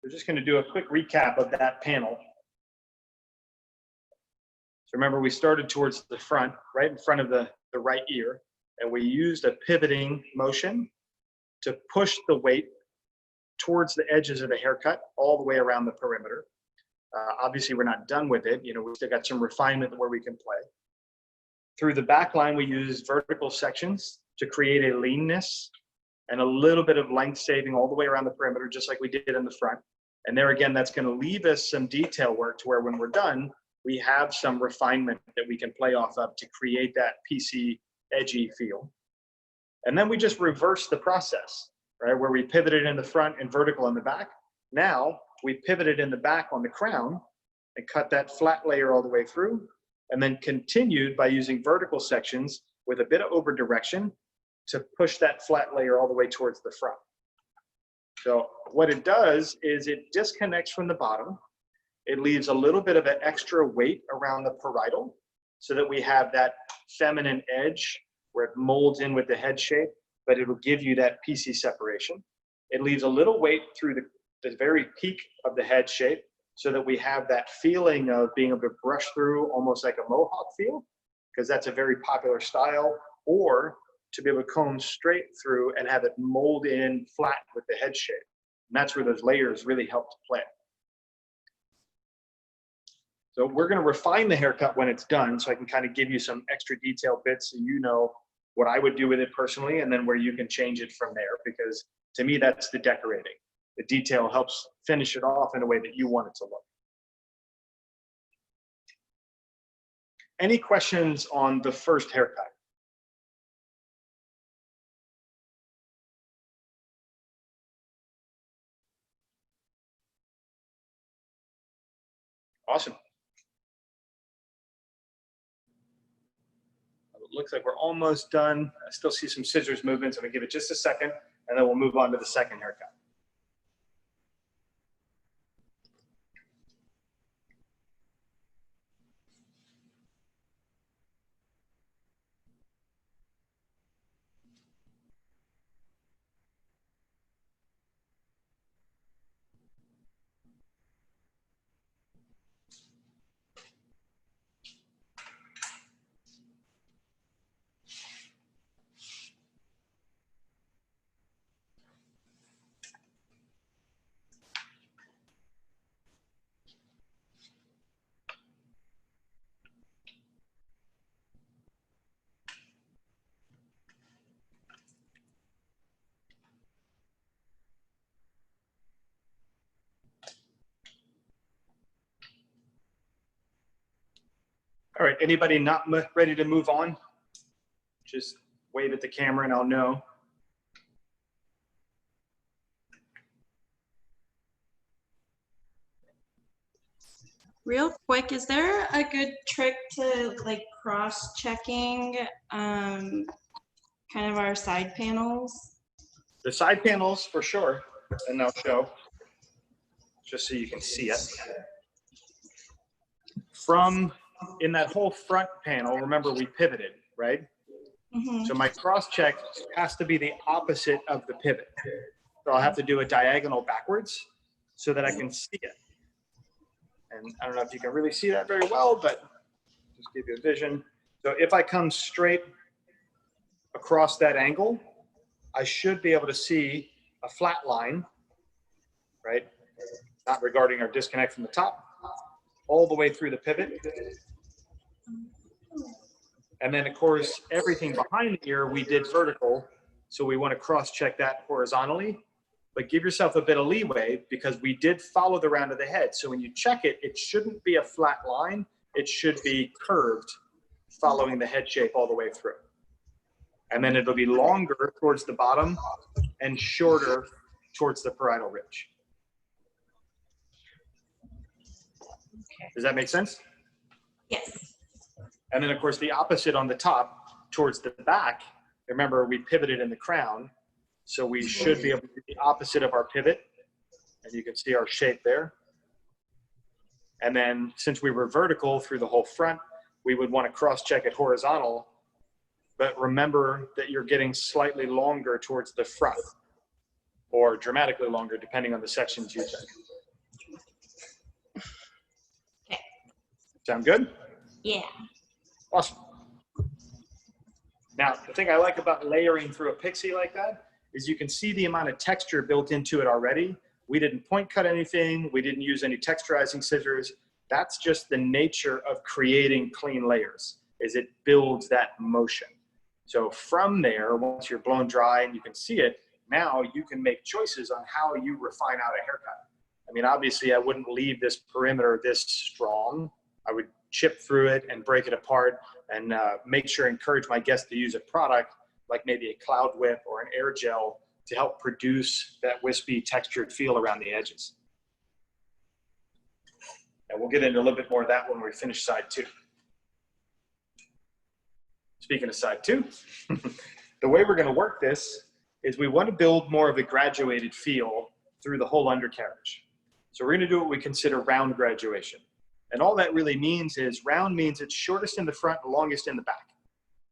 [SPEAKER 1] We're just going to do a quick recap of that panel. So remember, we started towards the front, right in front of the right ear, and we used a pivoting motion to push the weight towards the edges of the haircut all the way around the perimeter. Obviously, we're not done with it. You know, we've still got some refinement where we can play. Through the back line, we use vertical sections to create a leanness and a little bit of length saving all the way around the perimeter, just like we did in the front. And there again, that's going to leave us some detail work to where when we're done, we have some refinement that we can play off of to create that PC edgy feel. And then we just reverse the process, right? Where we pivoted in the front and vertical in the back. Now we pivoted in the back on the crown and cut that flat layer all the way through, and then continued by using vertical sections with a bit of over direction to push that flat layer all the way towards the front. So what it does is it disconnects from the bottom. It leaves a little bit of an extra weight around the parietal so that we have that feminine edge where it molds in with the head shape, but it will give you that PC separation. It leaves a little weight through the very peak of the head shape so that we have that feeling of being able to brush through almost like a mohawk feel, because that's a very popular style, or to be able to comb straight through and have it mold in flat with the head shape. And that's where those layers really help to play. So we're going to refine the haircut when it's done, so I can kind of give you some extra detailed bits so you know what I would do with it personally, and then where you can change it from there, because to me, that's the decorating. The detail helps finish it off in a way that you want it to look. Any questions on the first haircut? Awesome. It looks like we're almost done. I still see some scissors moving, so I'm gonna give it just a second, and then we'll move on to the second haircut. All right, anybody not ready to move on? Just wave at the camera and I'll know.
[SPEAKER 2] Real quick, is there a good trick to like cross-checking kind of our side panels?
[SPEAKER 1] The side panels for sure, and I'll show, just so you can see it. From in that whole front panel, remember we pivoted, right?
[SPEAKER 2] Mm-hmm.
[SPEAKER 1] So my cross check has to be the opposite of the pivot. So I'll have to do a diagonal backwards so that I can see it. And I don't know if you can really see that very well, but just give you a vision. So if I come straight across that angle, I should be able to see a flat line, right? Not regarding our disconnect from the top, all the way through the pivot. And then of course, everything behind the ear we did vertical. So we want to cross-check that horizontally, but give yourself a bit of leeway because we did follow the round of the head. So when you check it, it shouldn't be a flat line. It should be curved, following the head shape all the way through. And then it'll be longer towards the bottom and shorter towards the parietal ridge.
[SPEAKER 2] Okay.
[SPEAKER 1] Does that make sense?
[SPEAKER 2] Yes.
[SPEAKER 1] And then of course the opposite on the top towards the back. Remember we pivoted in the crown. So we should be able to do the opposite of our pivot. And you can see our shape there. And then since we were vertical through the whole front, we would want to cross-check it horizontal. But remember that you're getting slightly longer towards the front, or dramatically longer, depending on the sections you take.
[SPEAKER 2] Okay.
[SPEAKER 1] Sound good?
[SPEAKER 2] Yeah.
[SPEAKER 1] Awesome. Now, the thing I like about layering through a Pixie like that is you can see the amount of texture built into it already. We didn't point cut anything. We didn't use any texturizing scissors. That's just the nature of creating clean layers, is it builds that motion. So from there, once you're blown dry and you can see it, now you can make choices on how you refine out a haircut. I mean, obviously I wouldn't leave this perimeter this strong. I would chip through it and break it apart and make sure, encourage my guests to use a product like maybe a cloud whip or an air gel to help produce that wispy textured feel around the edges. And we'll get into a little bit more of that when we finish side two. Speaking of side two, the way we're going to work this is we want to build more of a graduated feel through the whole undercarriage. So we're going to do what we consider round graduation. And all that really means is round means it's shortest in the front and longest in the back,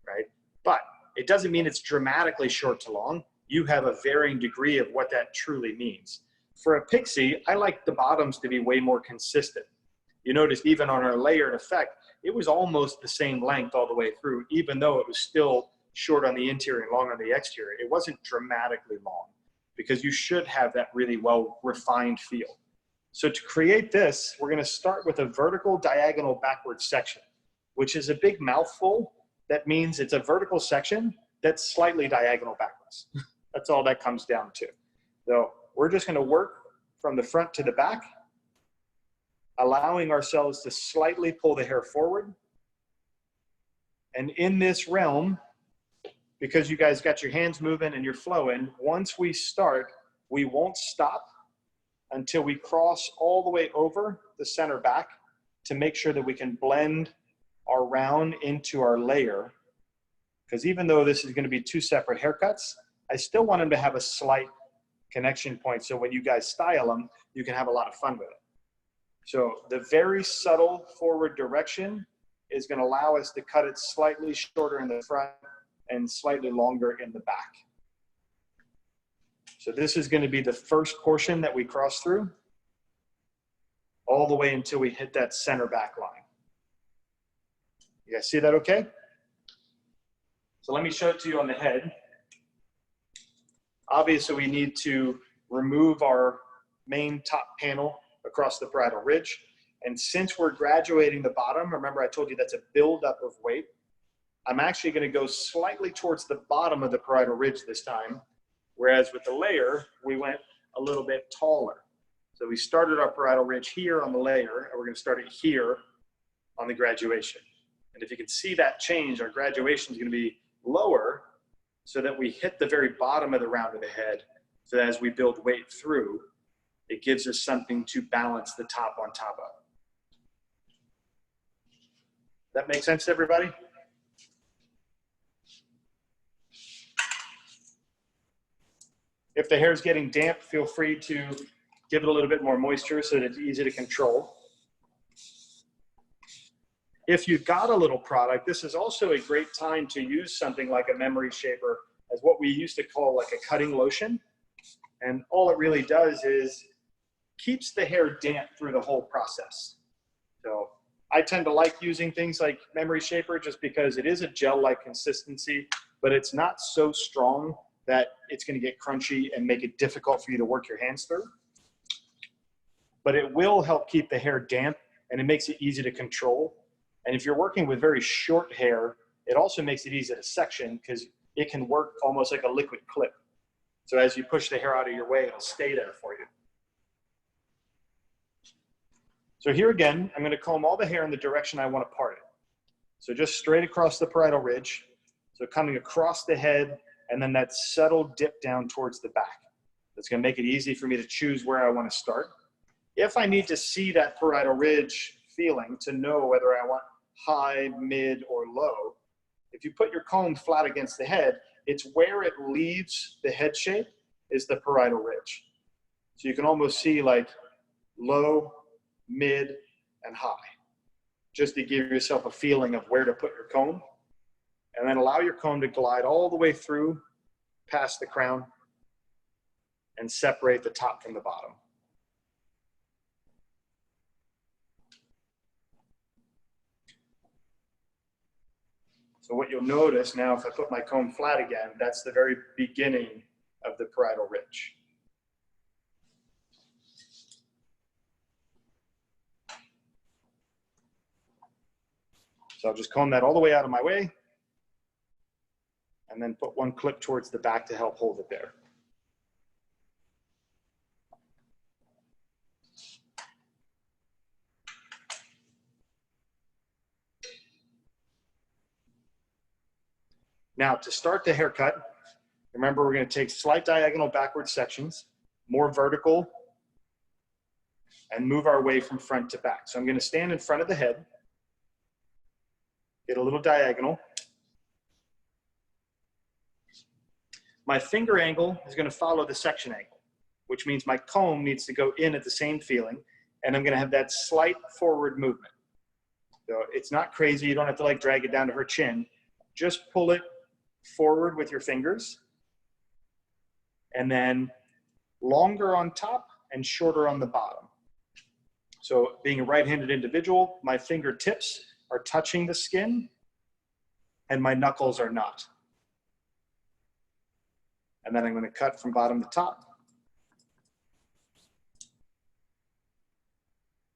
[SPEAKER 1] right? But it doesn't mean it's dramatically short to long. You have a varying degree of what that truly means. For a Pixie, I like the bottoms to be way more consistent. You notice even on our layered effect, it was almost the same length all the way through, even though it was still short on the interior and long on the exterior. It wasn't dramatically long. because you should have that really well refined feel. So to create this, we're going to start with a vertical diagonal backward section, which is a big mouthful. That means it's a vertical section that's slightly diagonal backwards. That's all that comes down to. So we're just going to work from the front to the back, allowing ourselves to slightly pull the hair forward. And in this realm, because you guys got your hands moving and you're flowing, once we start, we won't stop until we cross all the way over the center back to make sure that we can blend our round into our layer. Because even though this is going to be two separate haircuts, I still want them to have a slight connection point. So when you guys style them, you can have a lot of fun with it. So the very subtle forward direction is going to allow us to cut it slightly shorter in the front and slightly longer in the back. So this is going to be the first portion that we cross through all the way until we hit that center back line. You guys see that okay? So let me show it to you on the head. Obviously, we need to remove our main top panel across the parietal ridge. And since we're graduating the bottom, remember I told you that's a buildup of weight, I'm actually going to go slightly towards the bottom of the parietal ridge this time, whereas with the layer, we went a little bit taller. So we started our parietal ridge here on the layer, and we're going to start it here on the graduation. And if you can see that change, our graduation is going to be lower so that we hit the very bottom of the round of the head. So that as we build weight through, it gives us something to balance the top on top of. That make sense to everybody? If the hair is getting damp, feel free to give it a little bit more moisture so that it's easy to control. If you've got a little product, this is also a great time to use something like a memory shaper as what we used to call like a cutting lotion. And all it really does is keeps the hair damp through the whole process. So I tend to like using things like memory shaper just because it is a gel-like consistency, but it's not so strong that it's going to get crunchy and make it difficult for you to work your hands through. But it will help keep the hair damp, and it makes it easy to control. And if you're working with very short hair, it also makes it easy to section because it can work almost like a liquid clip. So as you push the hair out of your way, it'll stay there for you. So here again, I'm going to comb all the hair in the direction I want to part it. So just straight across the parietal ridge. So coming across the head, and then that subtle dip down towards the back. That's going to make it easy for me to choose where I want to start. If I need to see that parietal ridge feeling to know whether I want high, mid, or low, if you put your comb flat against the head, it's where it leaves the head shape is the parietal ridge. So you can almost see like low, mid, and high, just to give yourself a feeling of where to put your comb. And then allow your comb to glide all the way through past the crown and separate the top from the bottom. So what you'll notice now, if I put my comb flat again, that's the very beginning of the parietal ridge. So I'll just comb that all the way out of my way, and then put one clip towards the back to help hold it there. Now, to start the haircut, remember we're going to take slight diagonal backward sections, more vertical, and move our way from front to back. So I'm going to stand in front of the head, get a little diagonal. My finger angle is going to follow the section angle, which means my comb needs to go in at the same feeling, and I'm going to have that slight forward movement. So it's not crazy. You don't have to like drag it down to her chin. Just pull it forward with your fingers, and then longer on top and shorter on the bottom. So being a right-handed individual, my fingertips are touching the skin and my knuckles are not. And then I'm going to cut from bottom to top,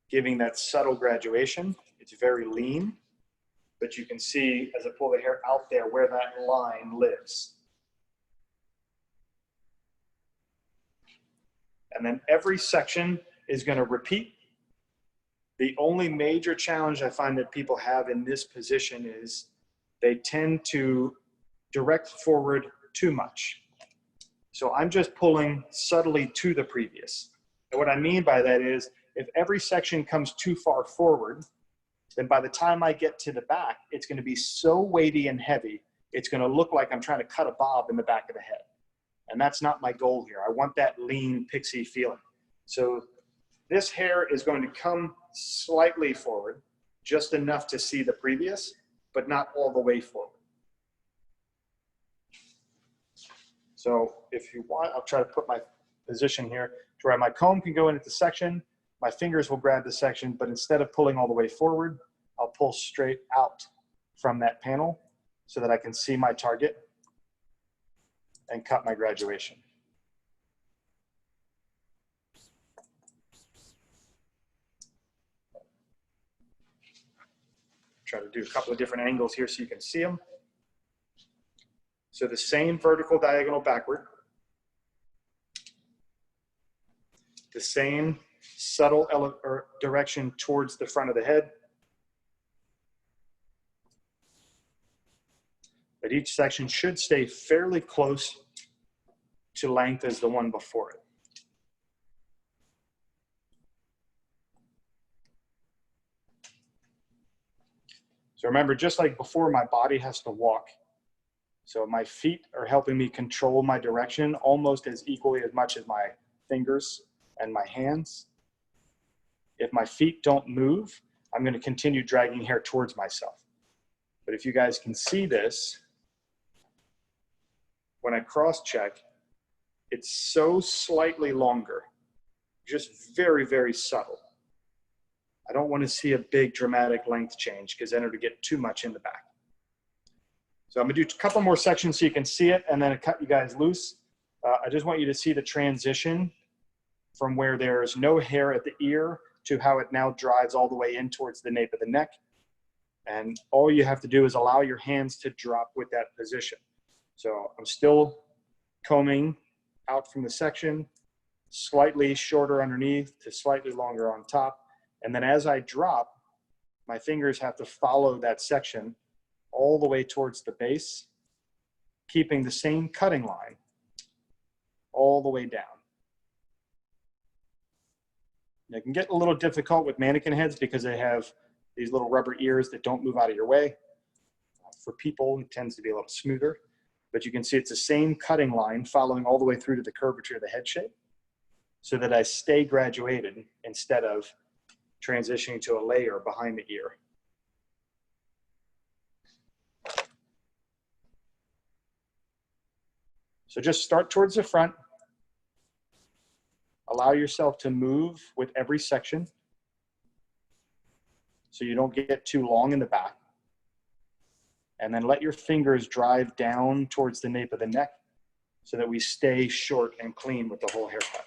[SPEAKER 1] giving that subtle graduation. It's very lean, but you can see as I pull the hair out there where that line lives. And then every section is going to repeat. The only major challenge I find that people have in this position is they tend to direct forward too much. So I'm just pulling subtly to the previous. And what I mean by that is if every section comes too far forward, then by the time I get to the back, it's going to be so weighty and heavy, it's going to look like I'm trying to cut a bob in the back of the head. And that's not my goal here. I want that lean pixie feeling. So this hair is going to come slightly forward, just enough to see the previous, but not all the way forward. So if you want, I'll try to put my position here to where my comb can go into the section, my fingers will grab the section, but instead of pulling all the way forward, I'll pull straight out from that panel so that I can see my target and cut my graduation. Try to do a couple of different angles here so you can see them. So the same vertical diagonal backward, the same subtle direction towards the front of the head. But each section should stay fairly close to length as the one before it. So remember, just like before, my body has to walk. So my feet are helping me control my direction almost as equally as much as my fingers and my hands. If my feet don't move, I'm going to continue dragging hair towards myself. But if you guys can see this, when I cross-check, it's so slightly longer, just very, very subtle. I don't want to see a big dramatic length change because then it'll get too much in the back. So I'm gonna do a couple more sections so you can see it and then cut you guys loose. I just want you to see the transition from where there's no hair at the ear to how it now drives all the way in towards the nape of the neck. And all you have to do is allow your hands to drop with that position. So I'm still combing out from the section, slightly shorter underneath to slightly longer on top. And then as I drop, my fingers have to follow that section all the way towards the base, keeping the same cutting line all the way down. And it can get a little difficult with mannequin heads because they have these little rubber ears that don't move out of your way. For people, it tends to be a little smoother, but you can see it's the same cutting line following all the way through to the curvature of the head shape so that I stay graduated instead of transitioning to a layer behind the ear. So just start towards the front. Allow yourself to move with every section so you don't get too long in the back. And then let your fingers drive down towards the nape of the neck so that we stay short and clean with the whole haircut.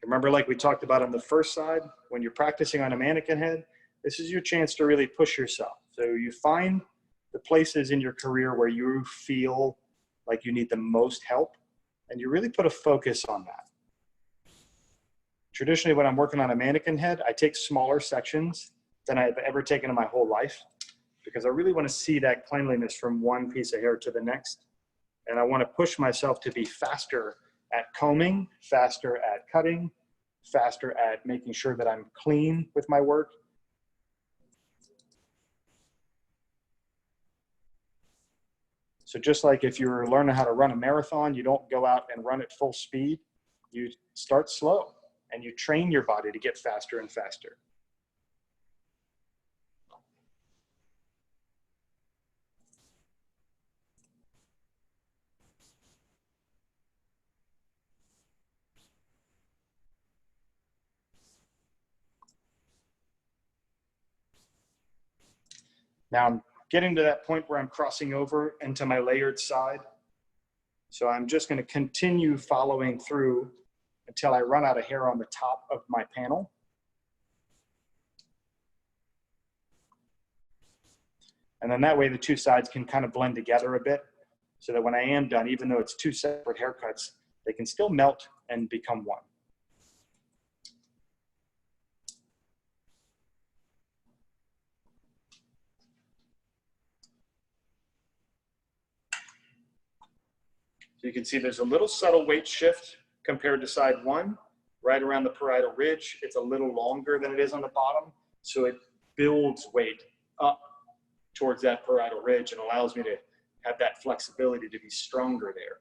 [SPEAKER 1] Remember, like we talked about on the first side, when you're practicing on a mannequin head, this is your chance to really push yourself. So you find the places in your career where you feel like you need the most help, and you really put a focus on that. Traditionally, when I'm working on a mannequin head, I take smaller sections than I've ever taken in my whole life because I really want to see that cleanliness from one piece of hair to the next. And I want to push myself to be faster at combing, faster at cutting, faster at making sure that I'm clean with my work. So just like if you're learning how to run a marathon, you don't go out and run at full speed. You start slow and you train your body to get faster and faster. Now I'm getting to that point where I'm crossing over into my layered side. So I'm just going to continue following through until I run out of hair on the top of my panel. And then that way the two sides can kind of blend together a bit so that when I am done, even though it's two separate haircuts, they can still melt and become one. So you can see there's a little subtle weight shift compared to side one. Right around the parietal ridge, it's a little longer than it is on the bottom, so it builds weight up towards that parietal ridge and allows me to have that flexibility to be stronger there.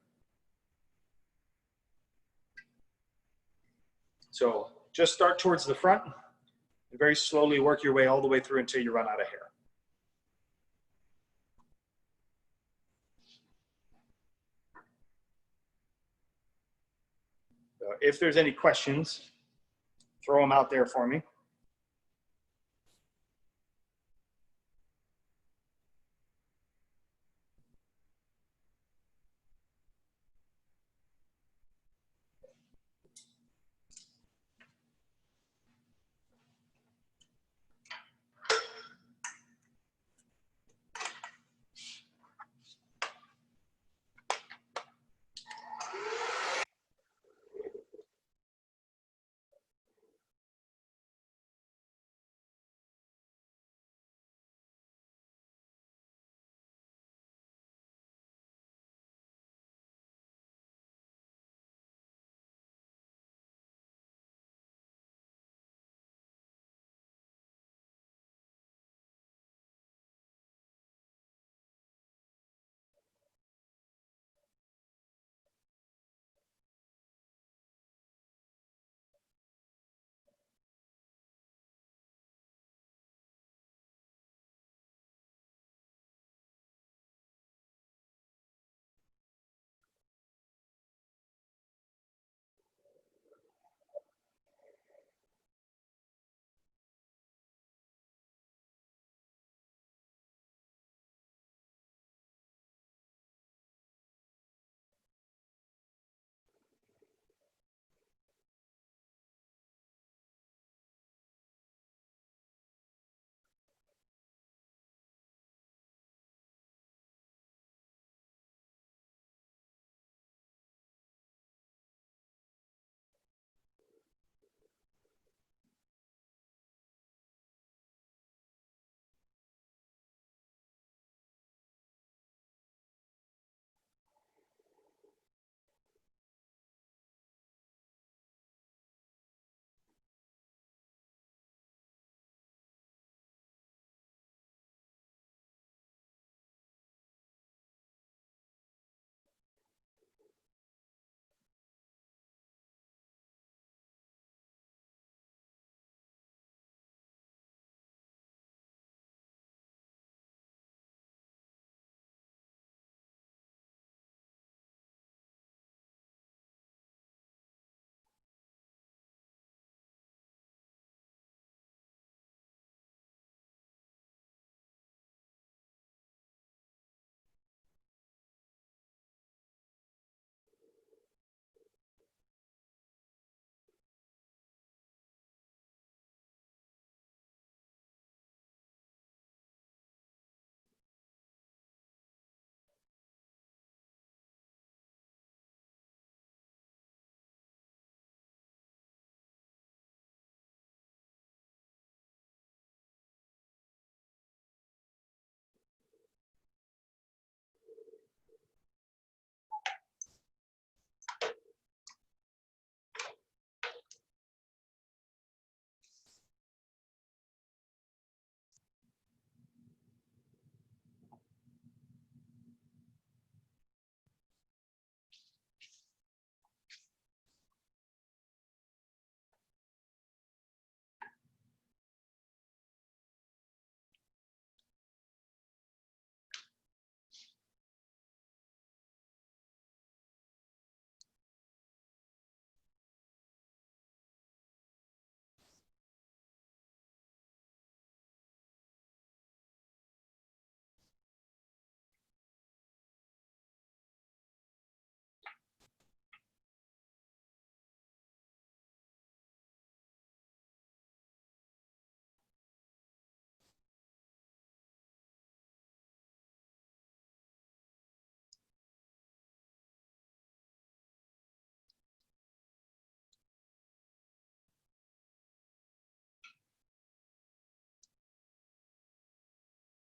[SPEAKER 1] So just start towards the front and very slowly work your way all the way through until you run out of hair. So if there's any questions, throw them out there for me.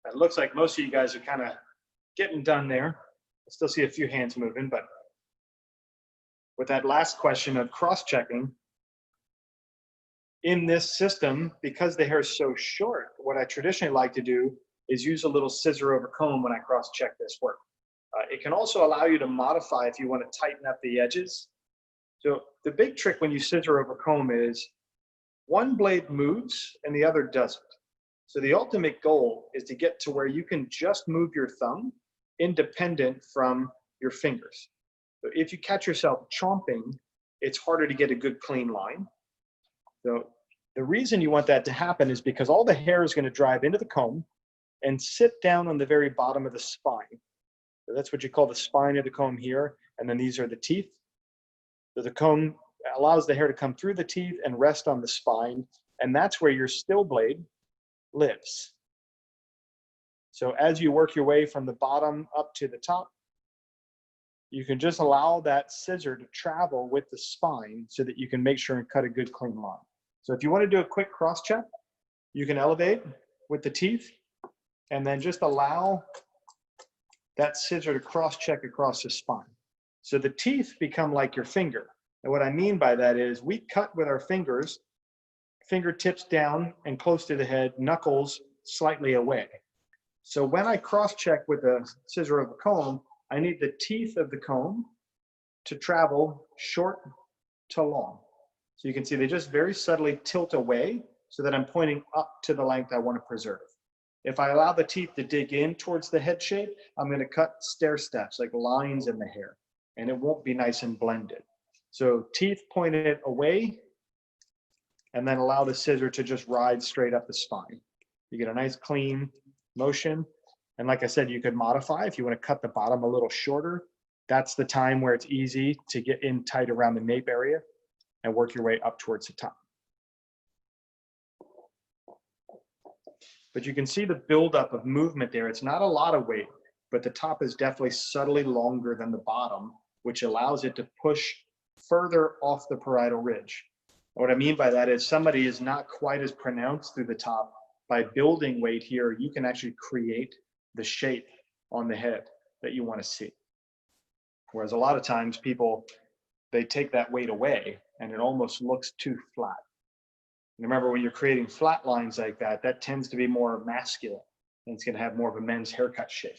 [SPEAKER 1] It looks like most of you guys are kind of getting done there. I still see a few hands moving, but with that last question of cross-checking, in this system, because the hair is so short, what I traditionally like to do is use a little scissor over comb when I cross-check this work. It can also allow you to modify if you want to tighten up the edges. So the big trick when you scissor over comb is one blade moves and the other doesn't. So the ultimate goal is to get to where you can just move your thumb independent from your fingers. So if you catch yourself chomping, it's harder to get a good clean line. So the reason you want that to happen is because all the hair is going to drive into the comb and sit down on the very bottom of the spine. So that's what you call the spine of the comb here. And then these are the teeth. So the comb allows the hair to come through the teeth and rest on the spine. And that's where your still blade lives. So as you work your way from the bottom up to the top, you can just allow that scissor to travel with the spine so that you can make sure and cut a good clean line. So if you want to do a quick cross check, you can elevate with the teeth and then just allow that scissor to cross check across the spine. So the teeth become like your finger. And what I mean by that is we cut with our fingers, fingertips down and close to the head, knuckles slightly away. So when I cross check with the scissor of a comb, I need the teeth of the comb to travel short to long. So you can see they just very subtly tilt away so that I'm pointing up to the length I want to preserve. If I allow the teeth to dig in towards the head shape, I'm going to cut stair steps, like lines in the hair, and it won't be nice and blended. So teeth pointed away, and then allow the scissor to just ride straight up the spine. You get a nice clean motion. And like I said, you could modify if you want to cut the bottom a little shorter. That's the time where it's easy to get in tight around the nape area and work your way up towards the top. But you can see the buildup of movement there. It's not a lot of weight, but the top is definitely subtly longer than the bottom, which allows it to push further off the parietal ridge. What I mean by that is somebody is not quite as pronounced through the top. By building weight here, you can actually create the shape on the head that you want to see. Whereas a lot of times people, they take that weight away and it almost looks too flat. And remember, when you're creating flat lines like that, that tends to be more masculine and it's going to have more of a men's haircut shape.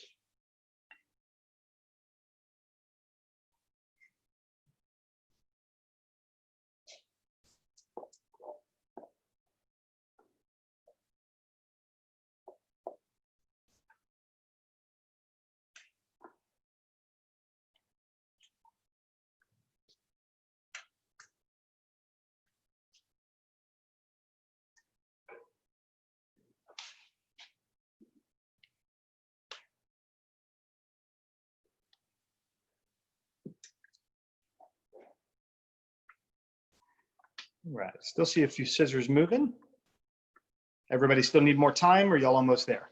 [SPEAKER 1] Right, still see a few scissors moving. Everybody still need more time, or y'all almost there?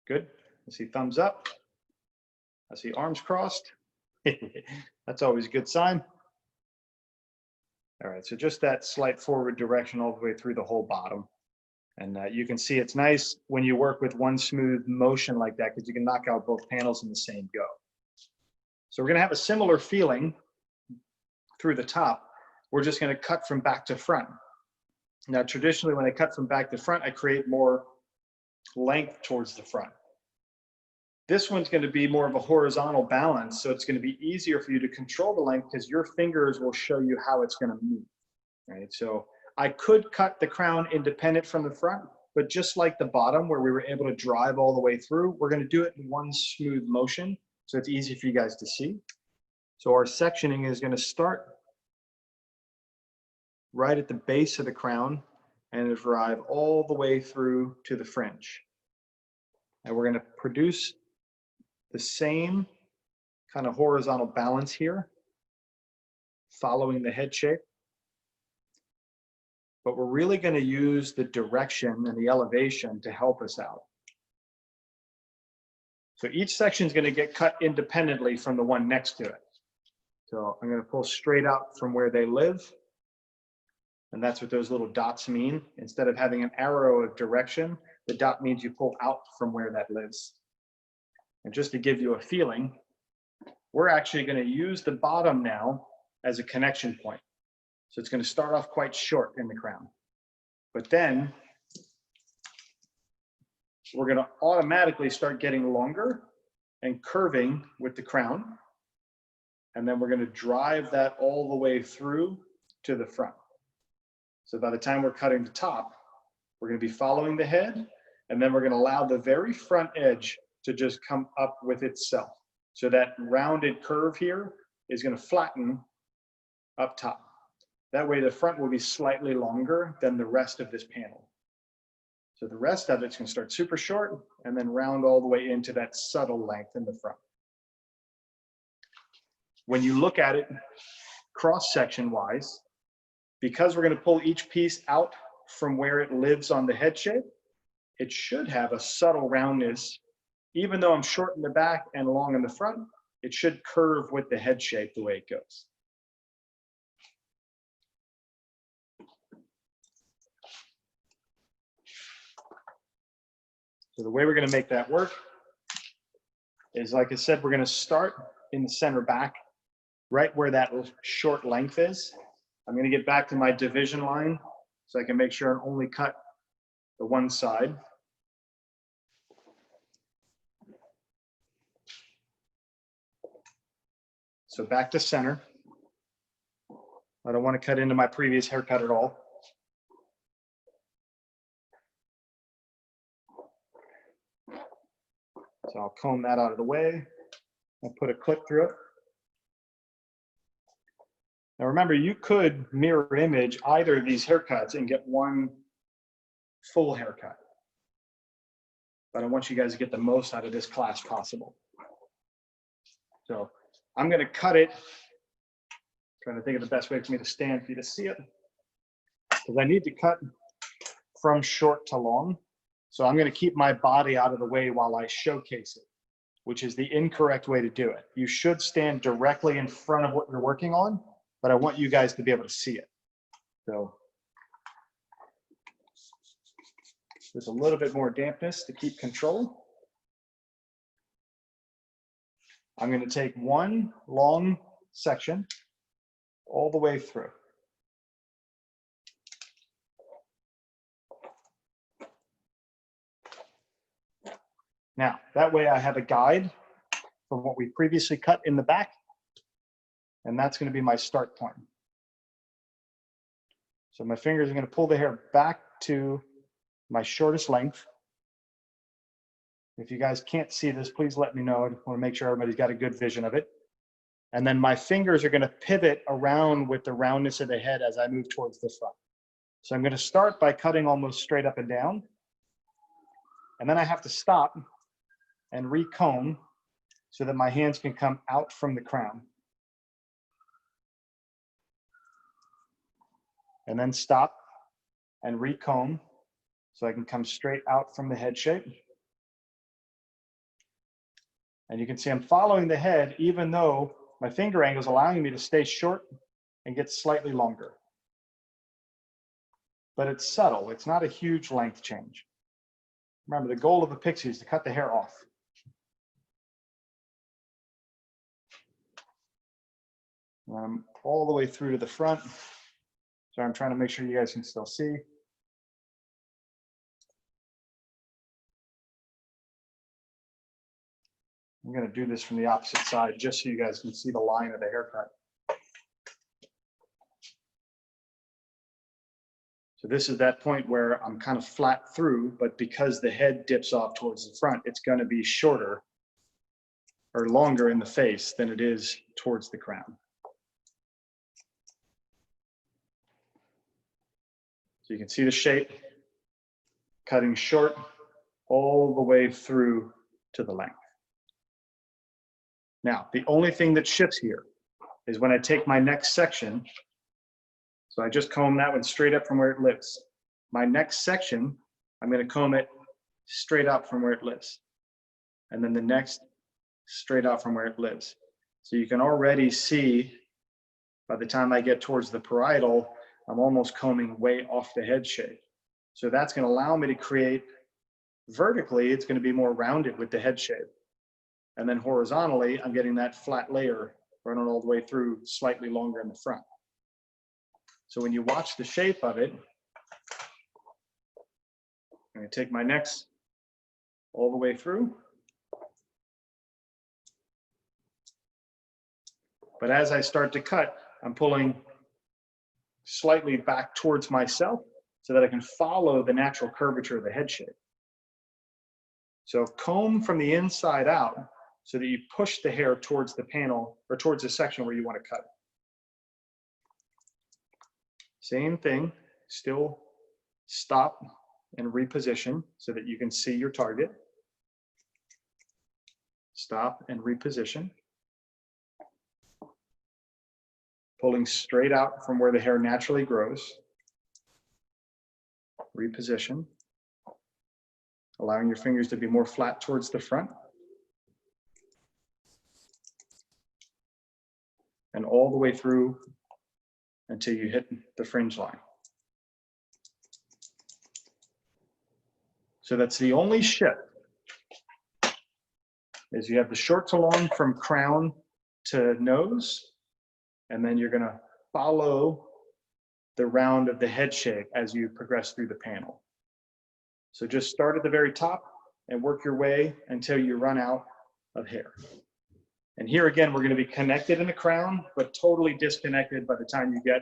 [SPEAKER 1] Good, I see thumbs up. I see arms crossed. That's always a good sign. All right, so just that slight forward direction all the way through the whole bottom. And you can see it's nice when you work with one smooth motion like that because you can knock out both panels in the same go. So we're gonna have a similar feeling through the top. We're just gonna cut from back to front. Now, traditionally, when I cut from back to front, I create more length towards the front. This one's going to be more of a horizontal balance, so it's going to be easier for you to control the length because your fingers will show you how it's going to move. Right? So I could cut the crown independent from the front, but just like the bottom where we were able to drive all the way through, we're going to do it in one smooth motion, so it's easy for you guys to see. So our sectioning is going to start right at the base of the crown and drive all the way through to the fringe. And we're going to produce the same kind of horizontal balance here, following the head shape. But we're really going to use the direction and the elevation to help us out. So each section is going to get cut independently from the one next to it. So I'm going to pull straight out from where they live. And that's what those little dots mean. Instead of having an arrow of direction, the dot means you pull out from where that lives. And just to give you a feeling, we're actually going to use the bottom now as a connection point. So it's going to start off quite short in the crown. But then we're going to automatically start getting longer and curving with the crown. And then we're going to drive that all the way through to the front. So by the time we're cutting the top, we're going to be following the head, and then we're going to allow the very front edge to just come up with itself. So that rounded curve here is going to flatten up top. That way the front will be slightly longer than the rest of this panel. So the rest of it's going to start super short and then round all the way into that subtle length in the front. When you look at it cross-section wise, because we're going to pull each piece out from where it lives on the head shape, it should have a subtle roundness. Even though I'm short in the back and long in the front, it should curve with the head shape the way it goes. So the way we're going to make that work is, like I said, we're going to start in the center back, right where that short length is. I'm going to get back to my division line so I can make sure I only cut the one side. So back to center. I don't want to cut into my previous haircut at all. So I'll comb that out of the way. I'll put a clip through it. Now remember, you could mirror image either of these haircuts and get one full haircut. But I want you guys to get the most out of this class possible. So I'm going to cut it. Trying to think of the best way for me to stand for you to see it. Because I need to cut from short to long. So I'm going to keep my body out of the way while I showcase it, which is the incorrect way to do it. You should stand directly in front of what you're working on, but I want you guys to be able to see it. So there's a little bit more dampness to keep control. I'm going to take one long section all the way through. Now, that way I have a guide from what we previously cut in the back, and that's going to be my start point. So my fingers are going to pull the hair back to my shortest length. If you guys can't see this, please let me know. I want to make sure everybody's got a good vision of it. And then my fingers are going to pivot around with the roundness of the head as I move towards the front. So I'm going to start by cutting almost straight up and down. And then I have to stop and recomb so that my hands can come out from the crown. And then stop and recomb so I can come straight out from the head shape. And you can see I'm following the head even though my finger angle is allowing me to stay short and get slightly longer. But it's subtle. It's not a huge length change. Remember, the goal of the Pixie is to cut the hair off. And I'm all the way through to the front. So I'm trying to make sure you guys can still see. I'm going to do this from the opposite side just so you guys can see the line of the haircut. So this is that point where I'm kind of flat through, but because the head dips off towards the front, it's going to be shorter or longer in the face than it is towards the crown. So you can see the shape, cutting short all the way through to the length. Now, the only thing that shifts here is when I take my next section. So I just comb that one straight up from where it lives. My next section, I'm going to comb it straight up from where it lives. And then the next straight up from where it lives. So you can already see by the time I get towards the parietal, I'm almost combing way off the head shape. So that's going to allow me to create vertically, it's going to be more rounded with the head shape. And then horizontally, I'm getting that flat layer running all the way through, slightly longer in the front. So when you watch the shape of it, I'm going to take my necks all the way through. But as I start to cut, I'm pulling slightly back towards myself so that I can follow the natural curvature of the head shape. So comb from the inside out so that you push the hair towards the panel or towards the section where you want to cut it. Same thing, still stop and reposition so that you can see your target. Stop and reposition. Pulling straight out from where the hair naturally grows. Reposition. Allowing your fingers to be more flat towards the front. And all the way through until you hit the fringe line. So that's the only shift, is you have the short to long from crown to nose, and then you're gonna follow the round of the head shape as you progress through the panel. So just start at the very top and work your way until you run out of hair. And here again, we're gonna be connected in the crown, but totally disconnected by the time you get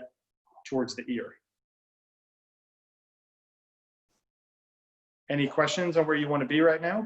[SPEAKER 1] towards the ear. Any questions on where you want to be right now?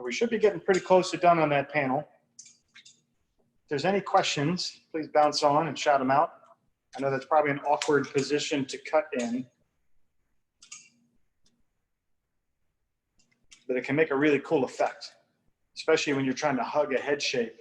[SPEAKER 1] We should be getting pretty close to done on that panel. If there's any questions, please bounce on and shout them out. I know that's probably an awkward position to cut in, but it can make a really cool effect, especially when you're trying to hug a head shape.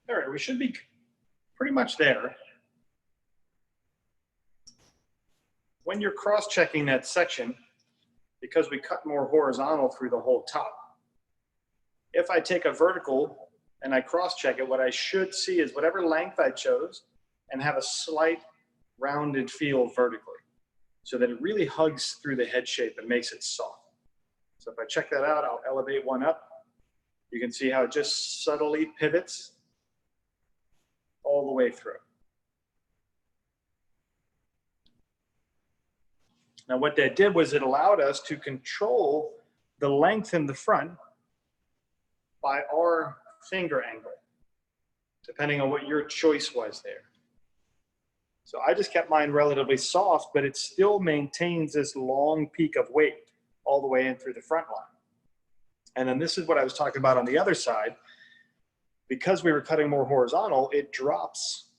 [SPEAKER 1] All right, we should be pretty much there. When you're cross-checking that section, because we cut more horizontal through the whole top, if I take a vertical and I cross-check it, what I should see is whatever length I chose and have a slight rounded feel vertically so that it really hugs through the head shape and makes it soft. So if I check that out, I'll elevate one up. You can see how it just subtly pivots all the way through. Now what that did was it allowed us to control the length in the front by our finger angle, depending on what your choice was there. So I just kept mine relatively soft, but it still maintains this long peak of weight all the way in through the front line. And then this is what I was talking about on the other side. Because we were cutting more horizontal, it drops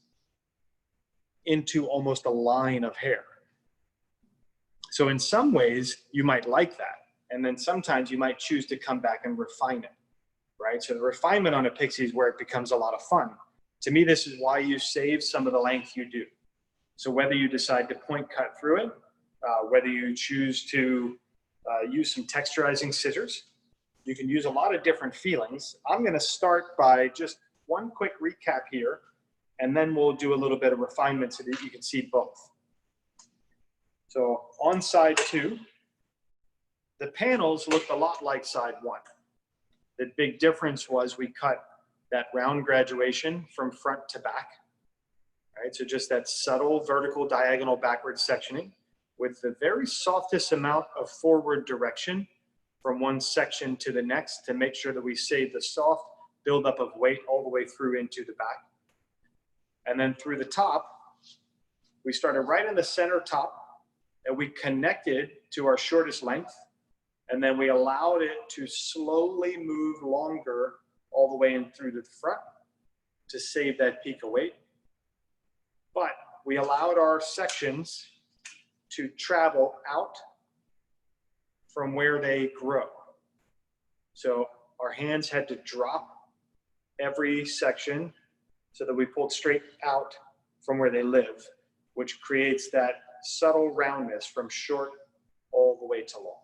[SPEAKER 1] into almost a line of hair. So in some ways, you might like that. And then sometimes you might choose to come back and refine it, right? So the refinement on a pixie is where it becomes a lot of fun. To me, this is why you save some of the length you do. So whether you decide to point cut through it, whether you choose to use some texturizing scissors, you can use a lot of different feelings. I'm gonna start by just one quick recap here, and then we'll do a little bit of refinement so that you can see both. So on side 2, the panels looked a lot like side 1. The big difference was we cut that round graduation from front to back, right? So just that subtle vertical diagonal backward sectioning with the very softest amount of forward direction from one section to the next to make sure that we save the soft buildup of weight all the way through into the back. And then through the top, we started right in the center top and we connected to our shortest length. And then we allowed it to slowly move longer all the way in through the front to save that peak of weight. But we allowed our sections to travel out from where they grow. So our hands had to drop every section so that we pulled straight out from where they live, which creates that subtle roundness from short all the way to long.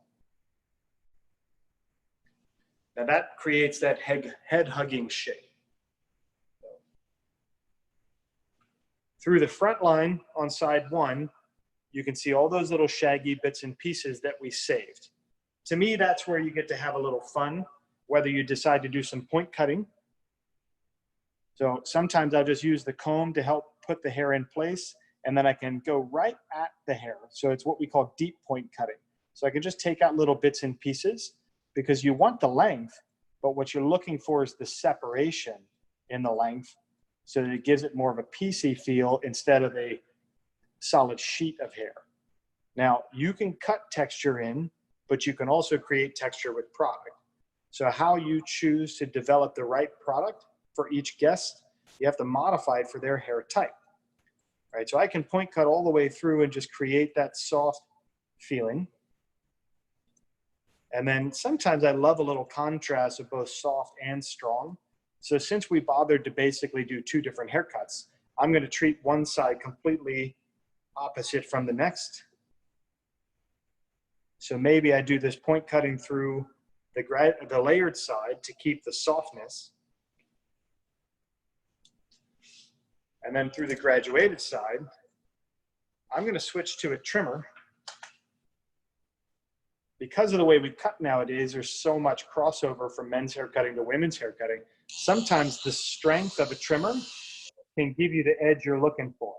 [SPEAKER 1] Now that creates that head hugging shape. Through the front line on side one, you can see all those little shaggy bits and pieces that we saved. To me, that's where you get to have a little fun, whether you decide to do some point cutting. So sometimes I'll just use the comb to help put the hair in place, and then I can go right at the hair. So it's what we call deep point cutting. So I can just take out little bits and pieces because you want the length, but what you're looking for is the separation in the length so that it gives it more of a piecey feel instead of a solid sheet of hair. Now, you can cut texture in, but you can also create texture with product. So how you choose to develop the right product for each guest, you have to modify it for their hair type. Right? So I can point cut all the way through and just create that soft feeling. And then sometimes I love a little contrast of both soft and strong. So since we bothered to basically do two different haircuts, I'm going to treat one side completely opposite from the next. So maybe I do this point cutting through the layered side to keep the softness. And then through the graduated side, I'm going to switch to a trimmer. Because of the way we cut nowadays, there's so much crossover from men's hair cutting to women's hair cutting. Sometimes the strength of a trimmer can give you the edge you're looking for.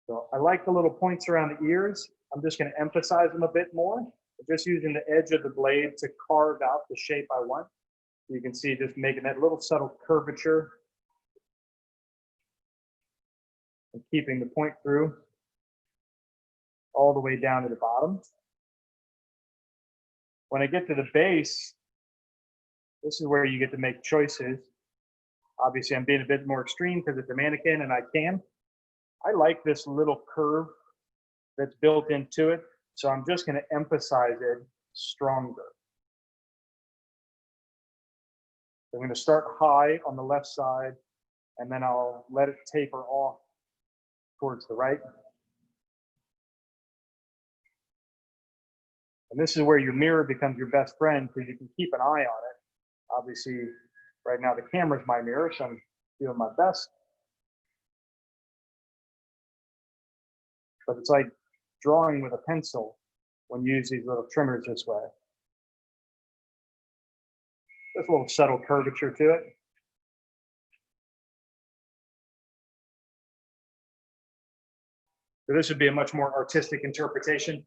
[SPEAKER 1] So I like the little points around the ears. I'm just going to emphasize them a bit more. I'm just using the edge of the blade to carve out the shape I want. You can see just making that little subtle curvature and keeping the point through all the way down to the bottom. When I get to the base, this is where you get to make choices. Obviously, I'm being a bit more extreme because it's a mannequin and I can. I like this little curve that's built into it, so I'm just going to emphasize it stronger. I'm going to start high on the left side, and then I'll let it taper off towards the right. And this is where your mirror becomes your best friend because you can keep an eye on it. Obviously, right now the camera's my mirror, so I'm doing my best. But it's like drawing with a pencil when you use these little trimmers this way. There's a little subtle curvature to it. So this would be a much more artistic interpretation.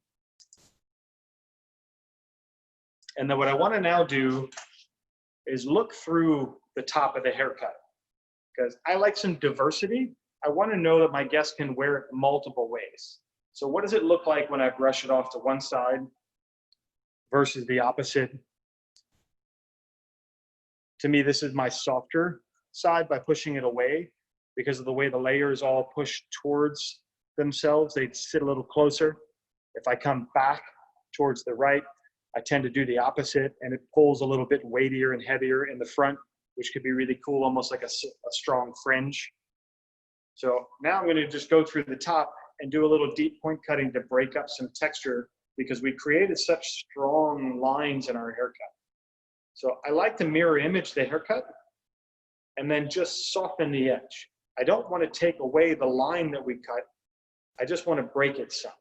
[SPEAKER 1] And then what I want to now do is look through the top of the haircut because I like some diversity. I want to know that my guests can wear it multiple ways. So what does it look like when I brush it off to one side versus the opposite? To me, this is my softer side by pushing it away because of the way the layers all push towards themselves. They sit a little closer. If I come back towards the right, I tend to do the opposite and it pulls a little bit weightier and heavier in the front, which could be really cool, almost like a strong fringe. So now I'm going to just go through the top and do a little deep point cutting to break up some texture because we created such strong lines in our haircut. So I like to mirror image the haircut and then just soften the edge. I don't want to take away the line that we cut. I just want to break it some.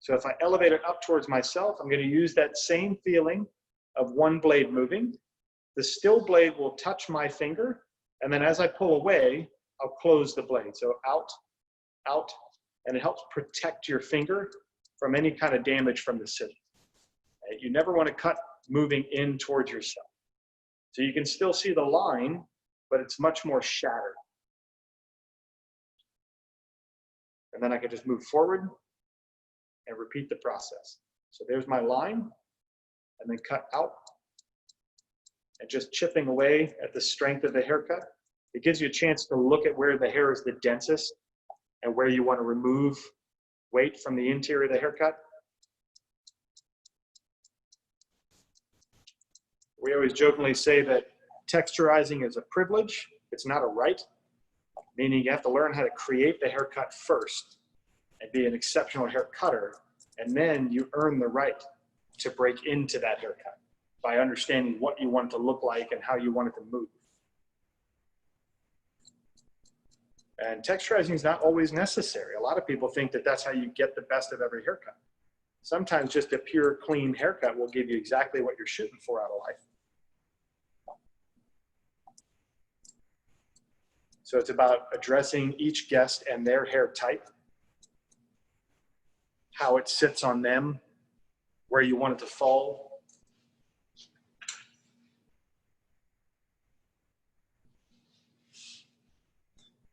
[SPEAKER 1] So if I elevate it up towards myself, I'm going to use that same feeling of one blade moving. The still blade will touch my finger, and then as I pull away, I'll close the blade. So out, out, and it helps protect your finger from any kind of damage from the scissors. You never want to cut moving in towards yourself. So you can still see the line, but it's much more shattered. And then I can just move forward and repeat the process. So there's my line, and then cut out, and just chipping away at the strength of the haircut. It gives you a chance to look at where the hair is the densest and where you want to remove weight from the interior of the haircut. We always jokingly say that texturizing is a privilege. It's not a right, meaning you have to learn how to create the haircut first and be an exceptional hair cutter, and then you earn the right to break into that haircut. by understanding what you want it to look like and how you want it to move. And texturizing is not always necessary. A lot of people think that that's how you get the best of every haircut. Sometimes just a pure, clean haircut will give you exactly what you're shooting for out of life. So it's about addressing each guest and their hair type, how it sits on them, where you want it to fall.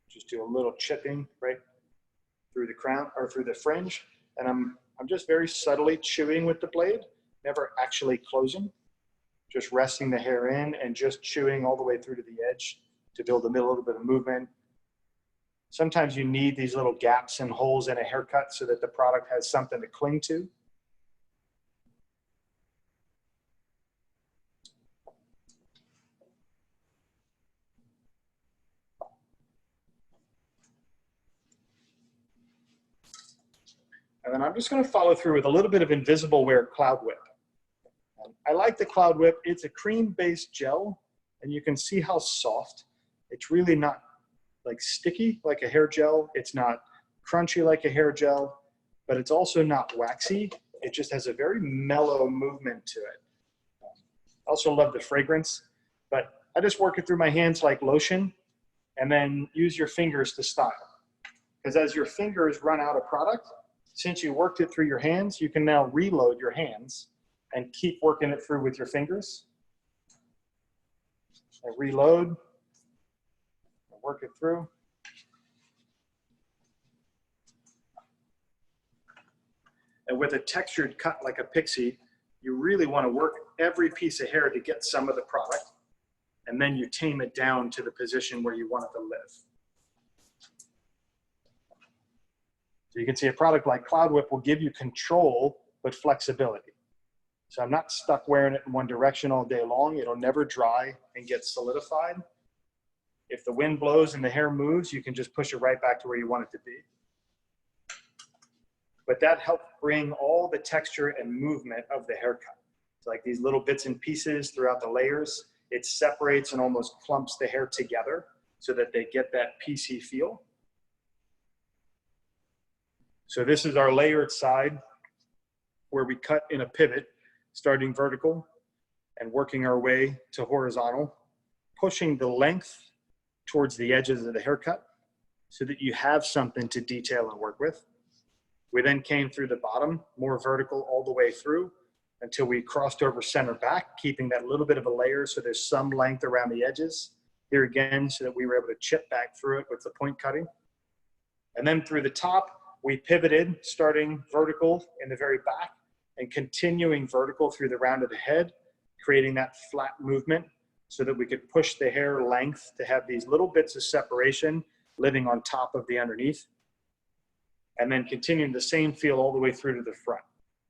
[SPEAKER 1] Just do a little chipping right through the crown or through the fringe. And I'm just very subtly chewing with the blade, never actually closing, just resting the hair in and just chewing all the way through to the edge to build a little bit of movement. Sometimes you need these little gaps and holes in a haircut so that the product has something to cling to. And then I'm just going to follow through with a little bit of invisible wear cloud whip. I like the cloud whip. It's a cream-based gel, and you can see how soft. It's really not like sticky like a hair gel. It's not crunchy like a hair gel, but it's also not waxy. It just has a very mellow movement to it. I also love the fragrance, but I just work it through my hands like lotion and then use your fingers to style. Because as your fingers run out of product, since you worked it through your hands, you can now reload your hands and keep working it through with your fingers. And reload, and work it through. And with a textured cut like a Pixie, you really want to work every piece of hair to get some of the product, and then you tame it down to the position where you want it to live. So you can see a product like Cloud Whip will give you control, but flexibility. So I'm not stuck wearing it in one direction all day long. It'll never dry and get solidified. If the wind blows and the hair moves, you can just push it right back to where you want it to be. But that helps bring all the texture and movement of the haircut. It's like these little bits and pieces throughout the layers. It separates and almost clumps the hair together so that they get that piecey feel. So this is our layered side where we cut in a pivot, starting vertical and working our way to horizontal, pushing the length towards the edges of the haircut so that you have something to detail and work with. We then came through the bottom, more vertical all the way through until we crossed over center back, keeping that little bit of a layer so there's some length around the edges. Here again, so that we were able to chip back through it with the point cutting. And then through the top, we pivoted, starting vertical in the very back and continuing vertical through the round of the head, creating that flat movement so that we could push the hair length to have these little bits of separation living on top of the underneath. And then continuing the same feel all the way through to the front.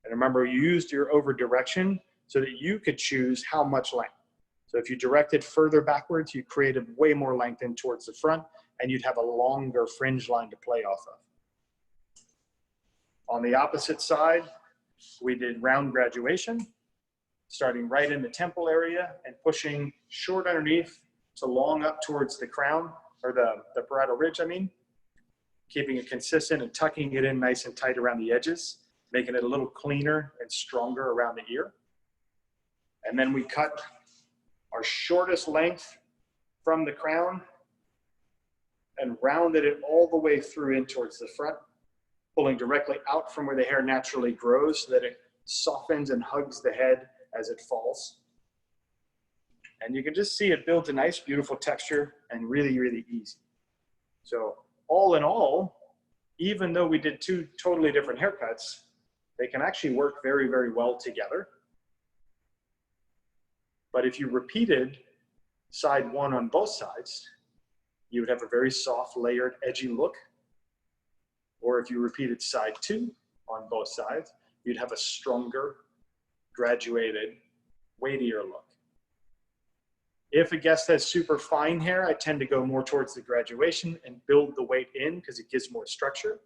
[SPEAKER 1] And remember, you used your over direction so that you could choose how much length. So if you directed further backwards, you created way more length in towards the front, and you'd have a longer fringe line to play off of. On the opposite side, we did round graduation, starting right in the temple area and pushing short underneath to long up towards the crown, or the parietal ridge, I mean. Keeping it consistent and tucking it in nice and tight around the edges, making it a little cleaner and stronger around the ear. And then we cut our shortest length from the crown and rounded it all the way through in towards the front, pulling directly out from where the hair naturally grows so that it softens and hugs the head as it falls. And you can just see it builds a nice, beautiful texture and really, really easy. So all in all, even though we did two totally different haircuts, they can actually work very, very well together. But if you repeated side one on both sides, you would have a very soft, layered, edgy look. Or if you repeated side two on both sides, you'd have a stronger, graduated, weightier look. If a guest has super fine hair, I tend to go more towards the graduation and build the weight in because it gives more structure.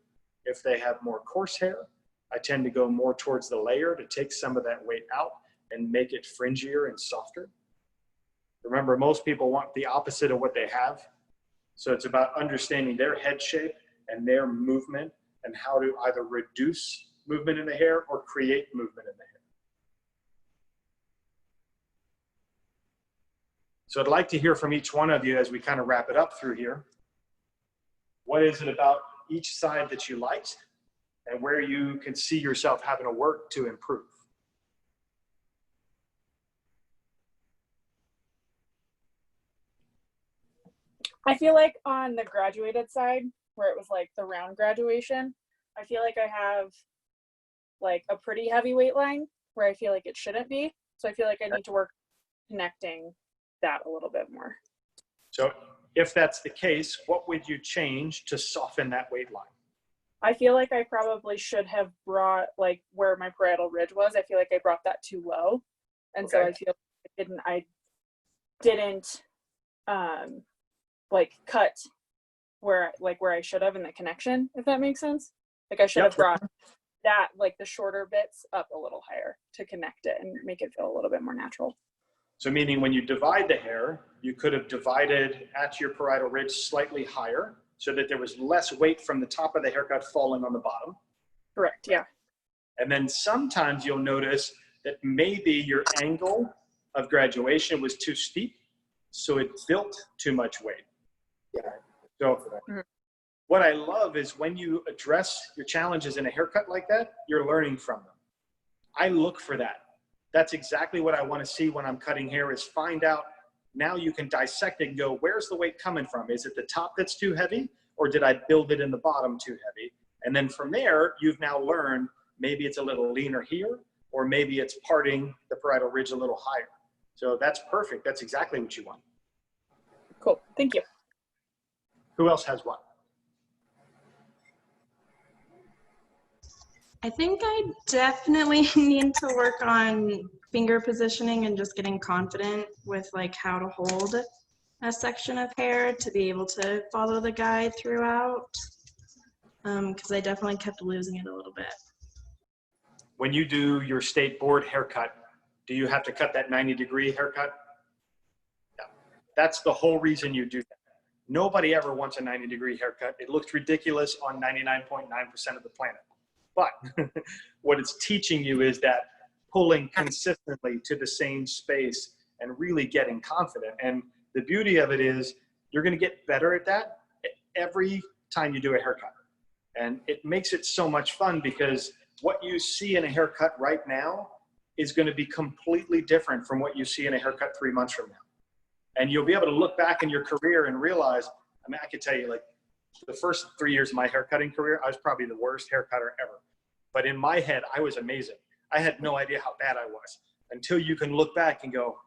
[SPEAKER 1] If they have more coarse hair, I tend to go more towards the layer to take some of that weight out and make it fringier and softer. Remember, most people want the opposite of what they have. So it's about understanding their head shape and their movement and how to either reduce movement in the hair or create movement in the hair. So I'd like to hear from each one of you as we kind of wrap it up through here. What is it about each side that you liked and where you can see yourself having to work to improve?
[SPEAKER 6] I feel like on the graduated side, where it was like the round graduation, I feel like I have like a pretty heavyweight line where I feel like it shouldn't be. So I feel like I need to work connecting that a little bit more.
[SPEAKER 1] So if that's the case, what would you change to soften that weight line?
[SPEAKER 6] I feel like I probably should have brought like where my parietal ridge was. I feel like I brought that too low. And so
[SPEAKER 1] Okay.
[SPEAKER 6] I feel like I didn't like cut where I should have in the connection, if that makes sense. Like I should have brought that, like the shorter bits up a little higher to connect it and make it feel a little bit more natural.
[SPEAKER 1] So meaning when you divide the hair, you could have divided at your parietal ridge slightly higher so that there was less weight from the top of the haircut falling on the bottom.
[SPEAKER 6] Correct, yeah.
[SPEAKER 1] And then sometimes you'll notice that maybe your angle of graduation was too steep, so it built too much weight.
[SPEAKER 7] Yeah.
[SPEAKER 1] So what I love is when you address your challenges in a haircut like that, you're learning from them. I look for that. That's exactly what I want to see when I'm cutting hair, is find out. Now you can dissect it and go, where's the weight coming from? Is it the top that's too heavy, or did I build it in the bottom too heavy? And then from there, you've now learned maybe it's a little leaner here, or maybe it's parting the parietal ridge a little higher. So that's perfect. That's exactly what you want.
[SPEAKER 6] Cool, thank you.
[SPEAKER 1] Who else has what?
[SPEAKER 2] I think I definitely need to work on finger positioning and just getting confident with like how to hold a section of hair to be able to follow the guide throughout. Because I definitely kept losing it a little bit.
[SPEAKER 1] When you do your state board haircut, do you have to cut that 90-degree haircut? Yeah. That's the whole reason you do that. Nobody ever wants a 90-degree haircut. It looks ridiculous on 99.9% of the planet. But what it's teaching you is that pulling consistently to the same space and really getting confident. And the beauty of it is you're going to get better at that every time you do a haircut. And it makes it so much fun because what you see in a haircut right now is going to be completely different from what you see in a haircut 3 months from now. And you'll be able to look back in your career and realize, I mean, I could tell you, like, the first 3 years of my haircutting career, I was probably the worst haircutter ever. But in my head, I was amazing. I had no idea how bad I was until you can look back and go,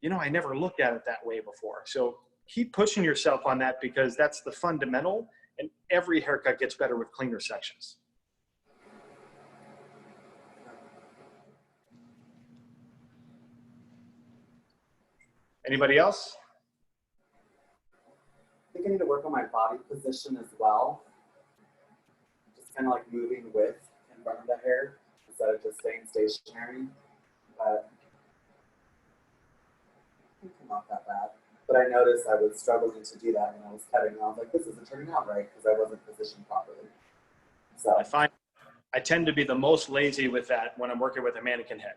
[SPEAKER 1] you know, I never looked at it that way before. So keep pushing yourself on that, because that's the fundamental, and every haircut gets better with cleaner sections. Anybody else?
[SPEAKER 7] I think I need to work on my body position as well. Just kind of like moving with in front of the hair instead of just staying stationary. But I think I'm not that bad. But I noticed I was struggling to do that when I was cutting. And I was like, this isn't turning out right because I wasn't positioned properly. So
[SPEAKER 1] I find I tend to be the most lazy with that when I'm working with a mannequin head,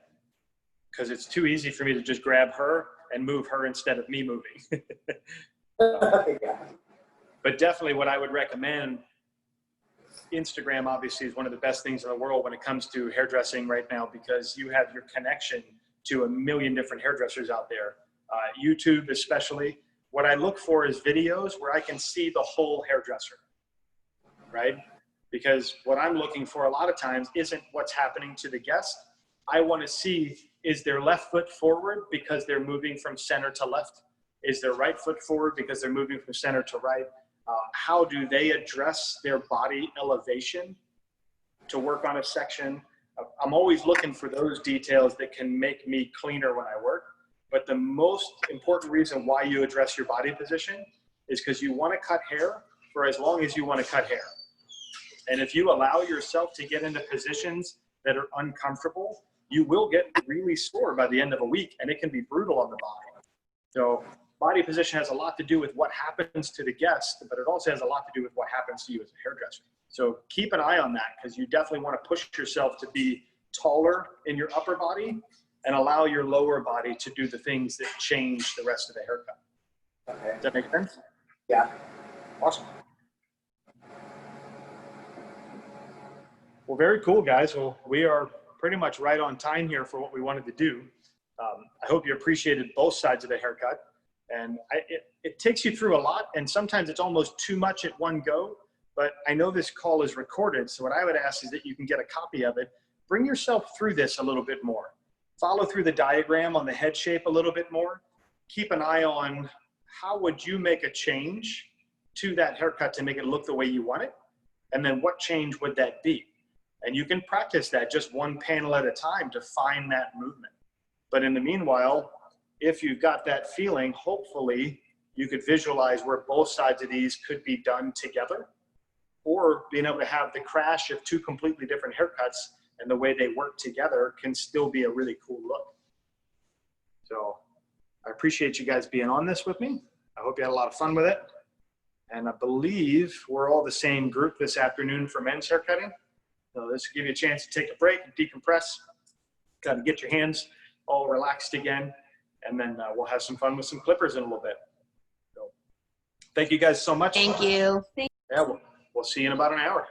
[SPEAKER 1] because it's too easy for me to just grab her and move her instead of me moving.
[SPEAKER 7] yeah.
[SPEAKER 1] But definitely what I would recommend, Instagram obviously is one of the best things in the world when it comes to hairdressing right now, because you have your connection to a million different hairdressers out there. YouTube especially. What I look for is videos where I can see the whole hairdresser, right? Because what I'm looking for a lot of times isn't what's happening to the guest. I want to see, is their left foot forward because they're moving from center to left? Is their right foot forward because they're moving from center to right? How do they address their body elevation to work on a section? I'm always looking for those details that can make me cleaner when I work. But the most important reason why you address your body position is because you want to cut hair for as long as you want to cut hair. And if you allow yourself to get into positions that are uncomfortable, you will get really sore by the end of a week, and it can be brutal on the body. So body position has a lot to do with what happens to the guest, but it also has a lot to do with what happens to you as a hairdresser. So keep an eye on that, because you definitely want to push yourself to be taller in your upper body and allow your lower body to do the things that change the rest of the haircut.
[SPEAKER 7] Okay.
[SPEAKER 1] Does that make sense?
[SPEAKER 7] Yeah.
[SPEAKER 1] Awesome. Well, very cool, guys. Well, we are pretty much right on time here for what we wanted to do. I hope you appreciated both sides of the haircut. And it takes you through a lot, and sometimes it's almost too much at one go. But I know this call is recorded, so what I would ask is that you can get a copy of it. Bring yourself through this a little bit more. Follow through the diagram on the head shape a little bit more. Keep an eye on how would you make a change to that haircut to make it look the way you want it, and then what change would that be? And you can practice that just one panel at a time to find that movement. But in the meanwhile, if you've got that feeling, hopefully you could visualize where both sides of these could be done together, or being able to have the crash of two completely different haircuts and the way they work together can still be a really cool look. So I appreciate you guys being on this with me. I hope you had a lot of fun with it. And I believe we're all the same group this afternoon for men's haircutting. So this will give you a chance to take a break and decompress, kind of get your hands all relaxed again, and then we'll have some fun with some clippers in a little bit. So thank you guys so much.
[SPEAKER 2] Thank you.
[SPEAKER 1] Yeah, we'll see you in about an hour.